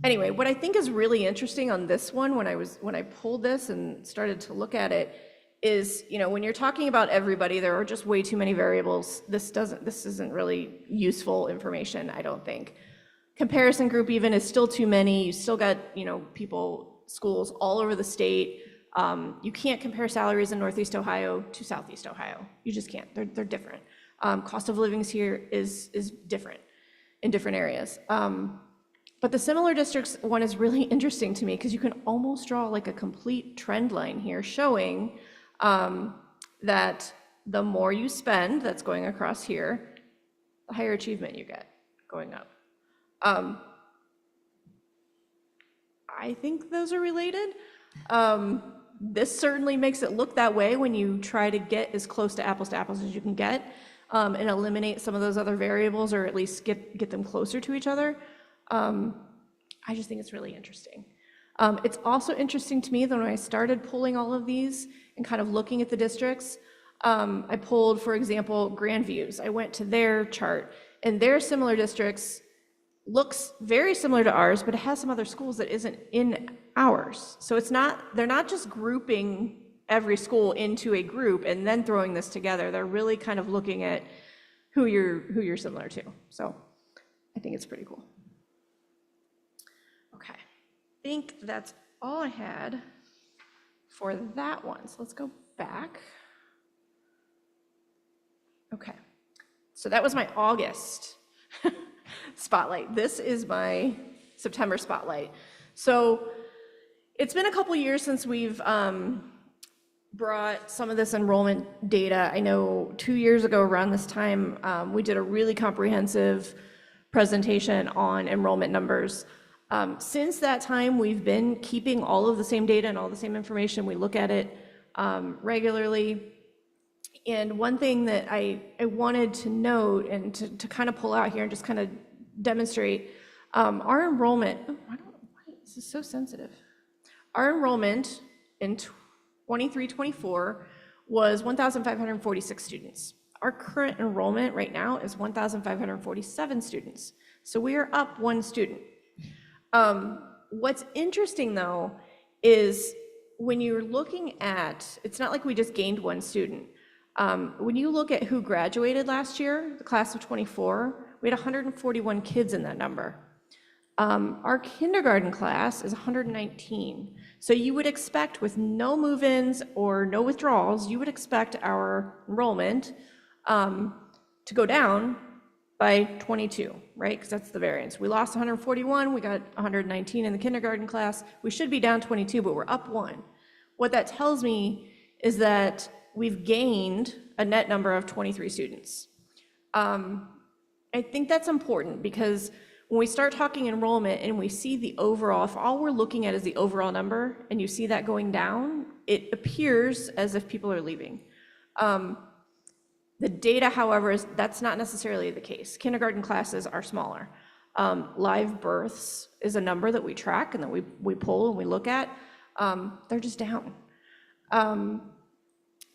Anyway, what I think is really interesting on this one, when I pulled this and started to look at it, is when you're talking about everybody, there are just way too many variables. This isn't really useful information, I don't think. Comparison group even is still too many. You still got schools all over the state. You can't compare salaries in Northeast Ohio to Southeast Ohio. You just can't. They're different. Cost of living here is different in different areas. But the similar districts one is really interesting to me because you can almost draw like a complete trend line here showing that the more you spend, that's going across here, the higher achievement you get going up. I think those are related. This certainly makes it look that way when you try to get as close to apples as you can get and eliminate some of those other variables, or at least get them closer to each other. I just think it's really interesting. It's also interesting to me that when I started pulling all of these and kind of looking at the districts, I pulled, for example, Grandview's. I went to their chart, and their similar districts looks very similar to ours, but it has some other schools that isn't in ours. So they're not just grouping every school into a group and then throwing this together. They're really kind of looking at who you're similar to. So I think it's pretty cool. Okay, I think that's all I had for that one. So let's go back. Okay, so that was my August spotlight. This is my September spotlight. So it's been a couple years since we've brought some of this enrollment data. I know 2 years ago around this time, we did a really comprehensive presentation on enrollment numbers. Since that time, we've been keeping all of the same data and all the same information. We look at it regularly. And one thing that I wanted to note and to kind of pull out here and just kind of demonstrate, our enrollment, why this is so sensitive. Our enrollment in 23-24 was 1,546 students. Our current enrollment right now is 1,547 students. So we are up 1 student. What's interesting though is when you're looking at, it's not like we just gained 1 student. When you look at who graduated last year, the class of 24, we had 141 kids in that number. Our kindergarten class is 119. So you would expect, with no move-ins or no withdrawals, you would expect our enrollment to go down by 22, right? Because that's the variance. We lost 141, we got 119 in the kindergarten class. We should be down 22, but we're up 1. What that tells me is that we've gained a net number of 23 students. I think that's important because when we start talking enrollment and we see the overall, if all we're looking at is the overall number and you see that going down, it appears as if people are leaving. The data, however, that's not necessarily the case. Kindergarten classes are smaller. Live births is a number that we track and that we pull and we look at. They're just down.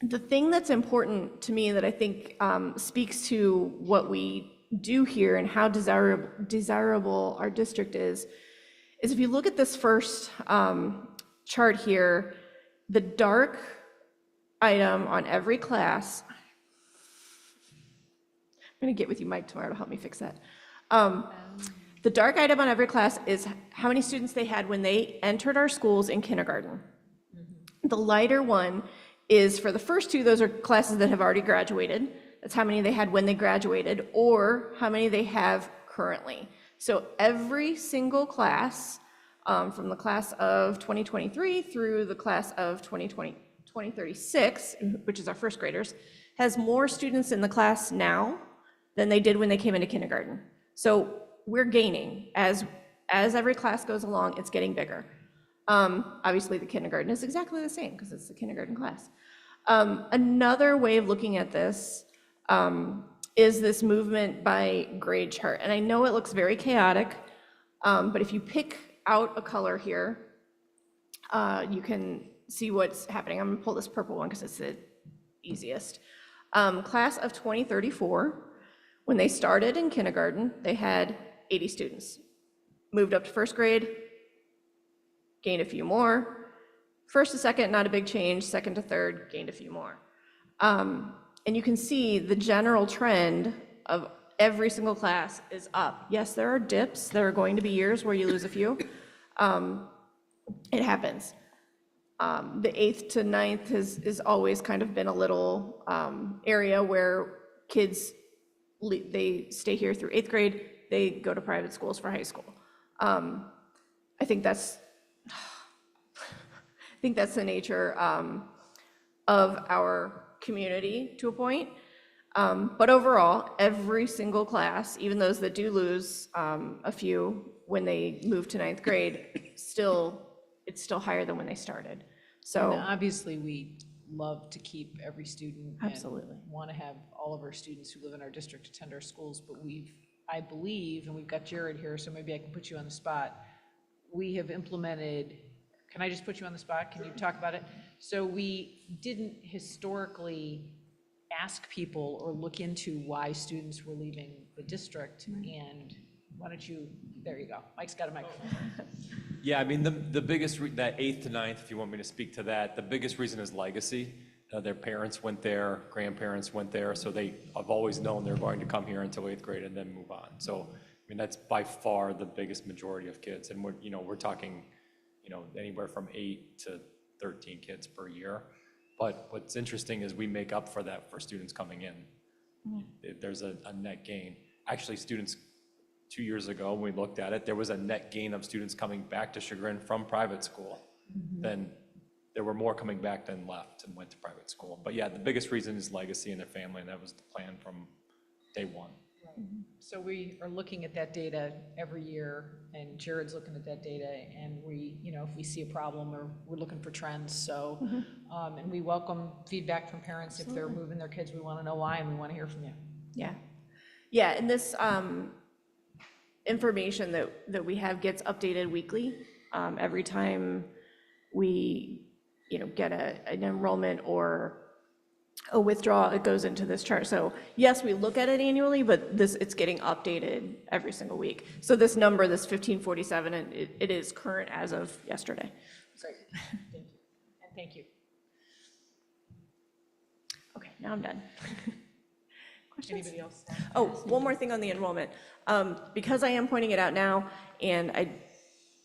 The thing that's important to me that I think speaks to what we do here and how desirable our district is if you look at this first chart here, the dark item on every class, I'm going to get with you, Mike, tomorrow to help me fix that. The dark item on every class is how many students they had when they entered our schools in kindergarten. The lighter one is for the first two, those are classes that have already graduated. That's how many they had when they graduated, or how many they have currently. So every single class, from the class of 2023 through the class of 2036, which is our first graders, has more students in the class now than they did when they came into kindergarten. So we're gaining. As every class goes along, it's getting bigger. Obviously, the kindergarten is exactly the same because it's the kindergarten class. Another way of looking at this is this movement by grade chart. And I know it looks very chaotic, but if you pick out a color here, you can see what's happening. I'm gonna pull this purple one because it's the easiest. Class of 2034, when they started in kindergarten, they had 80 students. Moved up to first grade, gained a few more. First to second, not a big change. Second to third, gained a few more. And you can see the general trend of every single class is up. Yes, there are dips. There are going to be years where you lose a few. It happens. The 8th to 9th has always kind of been a little area where kids, they stay here through 8th grade, they go to private schools for high school. I think that's the nature of our community to a point. But overall, every single class, even those that do lose a few when they move to 9th grade, it's still higher than when they started. So And obviously, we love to keep every student. Absolutely. Want to have all of our students who live in our district attend our schools, but I believe, and we've got Jared here, so maybe I can put you on the spot. We have implemented, can I just put you on the spot? Can you talk about it? So we didn't historically ask people or look into why students were leaving the district, and why don't you, there you go. Mike's got a microphone. Yeah, I mean, the biggest, that 8th to 9th, if you want me to speak to that, the biggest reason is legacy. Their parents went there, grandparents went there, so I've always known they're going to come here until 8th grade and then move on. So, I mean, that's by far the biggest majority of kids, and we're talking, anywhere from 8 to 13 kids per year. But what's interesting is we make up for that for students coming in. There's a net gain. Actually, students, 2 years ago, when we looked at it, there was a net gain of students coming back to Chagrin from private school. Then there were more coming back than left and went to private school. But yeah, the biggest reason is legacy and their family, and that was the plan from day one. So we are looking at that data every year, and Jared's looking at that data, and if we see a problem, or we're looking for trends, so, and we welcome feedback from parents. If they're moving their kids, we want to know why, and we want to hear from you. Yeah, and this information that we have gets updated weekly. Every time we, get an enrollment or a withdrawal, it goes into this chart. So yes, we look at it annually, but it's getting updated every single week. So this number, this 1547, it is current as of yesterday. Great, thank you, and thank you. Okay, now I'm done. Questions? Anybody else? Oh, one more thing on the enrollment. Because I am pointing it out now, and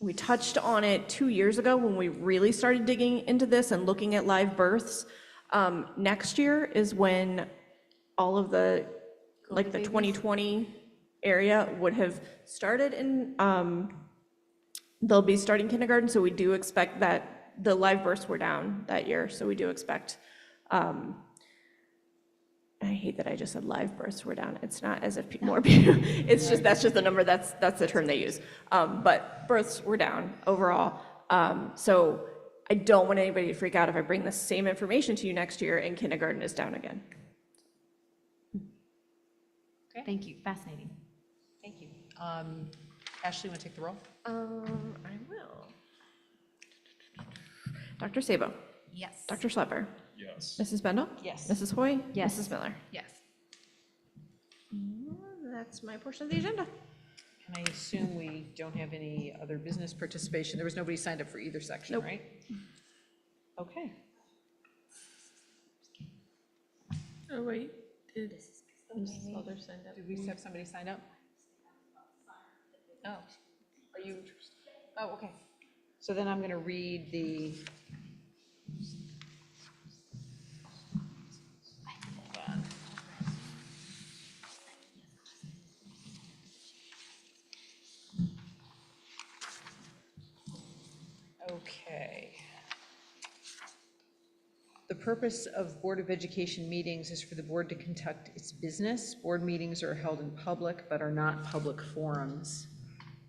we touched on it 2 years ago when we really started digging into this and looking at live births. Next year is when all of the 2020 area would have started, and they'll be starting kindergarten, so we do expect that the live births were down that year, so we do expect, I hate that I just said live births were down. It's not as if more people, that's just the number, that's the term they use. But births were down overall. So I don't want anybody to freak out if I bring the same information to you next year and kindergarten is down again. Okay. Thank you, fascinating. Thank you. Ashley, want to take the roll? I will. Dr. Sabo. Yes. Dr. Schlepper. Yes. Mrs. Bendel? Yes. Mrs. Hoy? Yes. Mrs. Miller? Yes. That's my portion of the agenda. And I assume we don't have any other business participation. There was nobody signed up for either section, right? Okay. Oh, wait, did others signed up? Did we have somebody sign up? Oh, are you, oh, okay. So then I'm going to read the, hold on. Okay. The purpose of Board of Education meetings is for the board to conduct its business. Board meetings are held in public but are not public forums.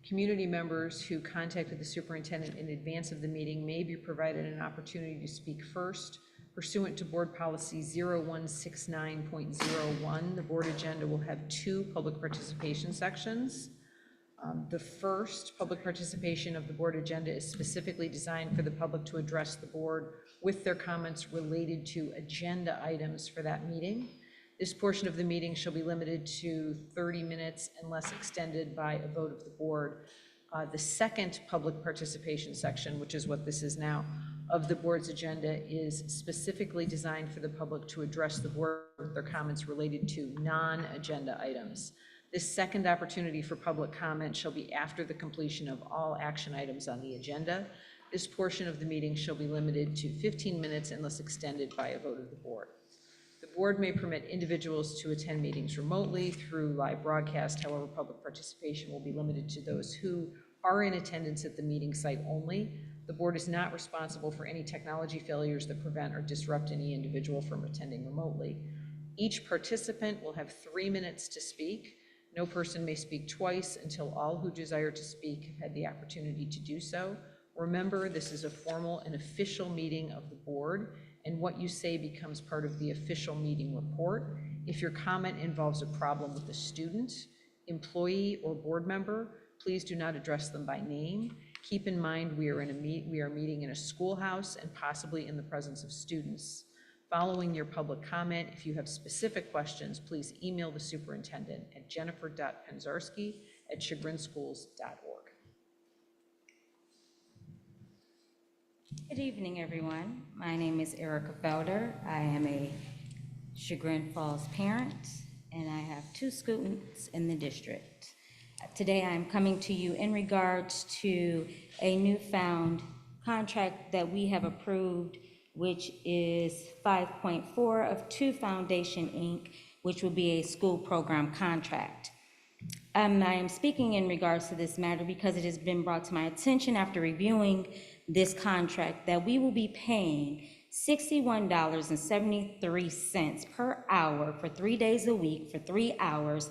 Community members who contacted the superintendent in advance of the meeting may be provided an opportunity to speak first. Pursuant to Board Policy 0169.01, the board agenda will have 2 public participation sections. The first public participation of the board agenda is specifically designed for the public to address the board with their comments related to agenda items for that meeting. This portion of the meeting shall be limited to 30 minutes unless extended by a vote of the board. The second public participation section, which is what this is now, of the board's agenda is specifically designed for the public to address the board with their comments related to non-agenda items. This second opportunity for public comment shall be after the completion of all action items on the agenda. This portion of the meeting shall be limited to 15 minutes unless extended by a vote of the board. The board may permit individuals to attend meetings remotely through live broadcast. However, public participation will be limited to those who are in attendance at the meeting site only. The board is not responsible for any technology failures that prevent or disrupt any individual from attending remotely. Each participant will have 3 minutes to speak. No person may speak twice until all who desire to speak have had the opportunity to do so. Remember, this is a formal and official meeting of the board, and what you say becomes part of the official meeting report. If your comment involves a problem with a student, employee, or board member, please do not address them by name. Keep in mind we are meeting in a schoolhouse and possibly in the presence of students. Following your public comment, if you have specific questions, please email the superintendent at jennifer.penzarski@chagrinschools.org. Good evening, everyone. My name is Erica Felder. I am a Chagrin Falls parent, and I have 2 students in the district. Today, I'm coming to you in regards to a newfound contract that we have approved, which is 5.4 of 2 Foundation, Inc., which will be a school program contract. I am speaking in regards to this matter because it has been brought to my attention after reviewing this contract that we will be paying $61.73 per hour for 3 days a week for 3 hours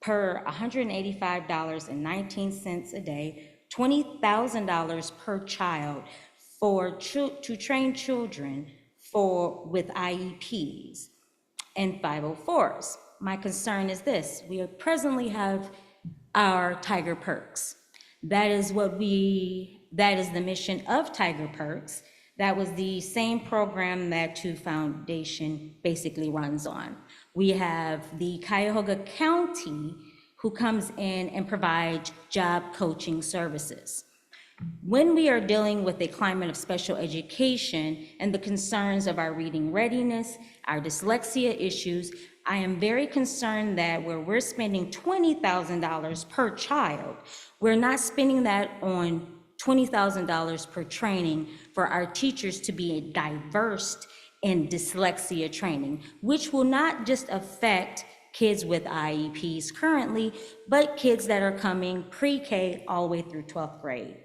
per $185.19 a day, $20,000 per child to train children with IEPs and 504s. My concern is this: we presently have our Tiger Perks. That is the mission of Tiger Perks. That was the same program that 2 Foundation basically runs on. We have the Cuyahoga County who comes in and provides job coaching services. When we are dealing with a climate of special education and the concerns of our reading readiness, our dyslexia issues, I am very concerned that where we're spending $20,000 per child, we're not spending that on $20,000 per training for our teachers to be diverse in dyslexia training, which will not just affect kids with IEPs currently, but kids that are coming pre-K all the way through 12th grade.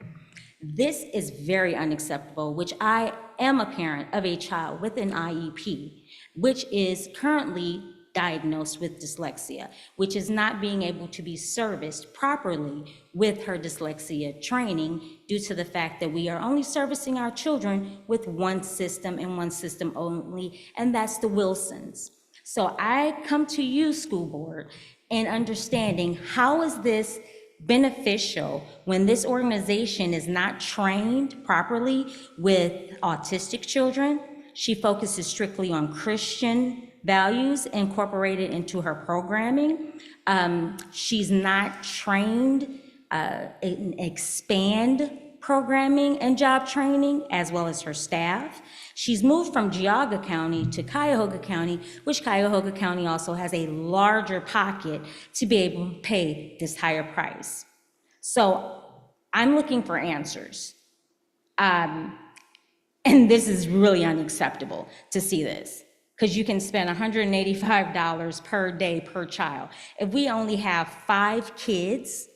This is very unacceptable, which I am a parent of a child with an IEP, which is currently diagnosed with dyslexia, which is not being able to be serviced properly with her dyslexia training due to the fact that we are only servicing our children with one system and one system only, and that's the Wilsons. So I come to you, school board, and understanding how is this beneficial when this organization is not trained properly with autistic children. She focuses strictly on Christian values incorporated into her programming. She's not trained in expand programming and job training, as well as her staff. She's moved from Geauga County to Cuyahoga County, which Cuyahoga County also has a larger pocket to be able to pay this higher price. So I'm looking for answers. And this is really unacceptable to see this, because you can spend $185 per day per child. If we only have 5 kids,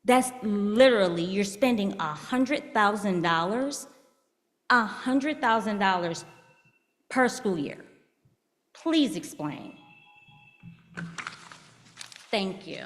that's literally, you're spending $100,000 per school year. Please explain. Thank you.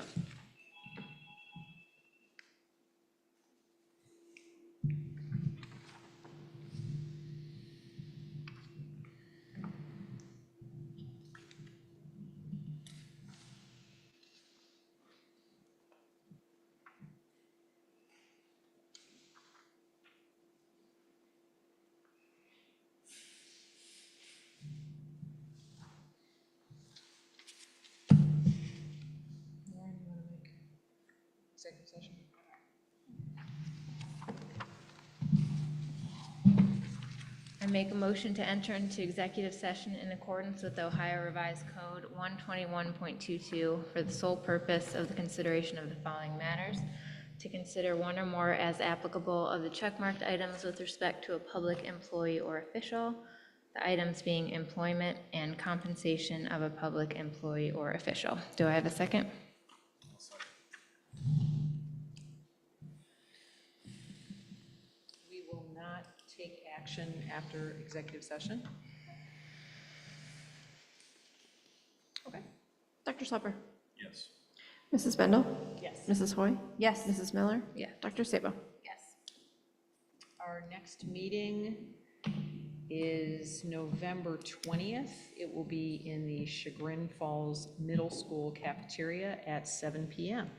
Executive session. I make a motion to enter into executive session in accordance with Ohio Revised Code 121.22 for the sole purpose of the consideration of the following matters: to consider one or more as applicable of the checkmarked items with respect to a public employee or official, the items being employment and compensation of a public employee or official. Do I have a second? We will not take action after executive session. Okay. Dr. Slepper? Yes. Mrs. Bendel? Yes. Mrs. Hoy? Yes. Mrs. Miller? Yeah. Dr. Sabo? Yes. Our next meeting is November 20th. It will be in the Chagrin Falls Middle School cafeteria at 7 p.m.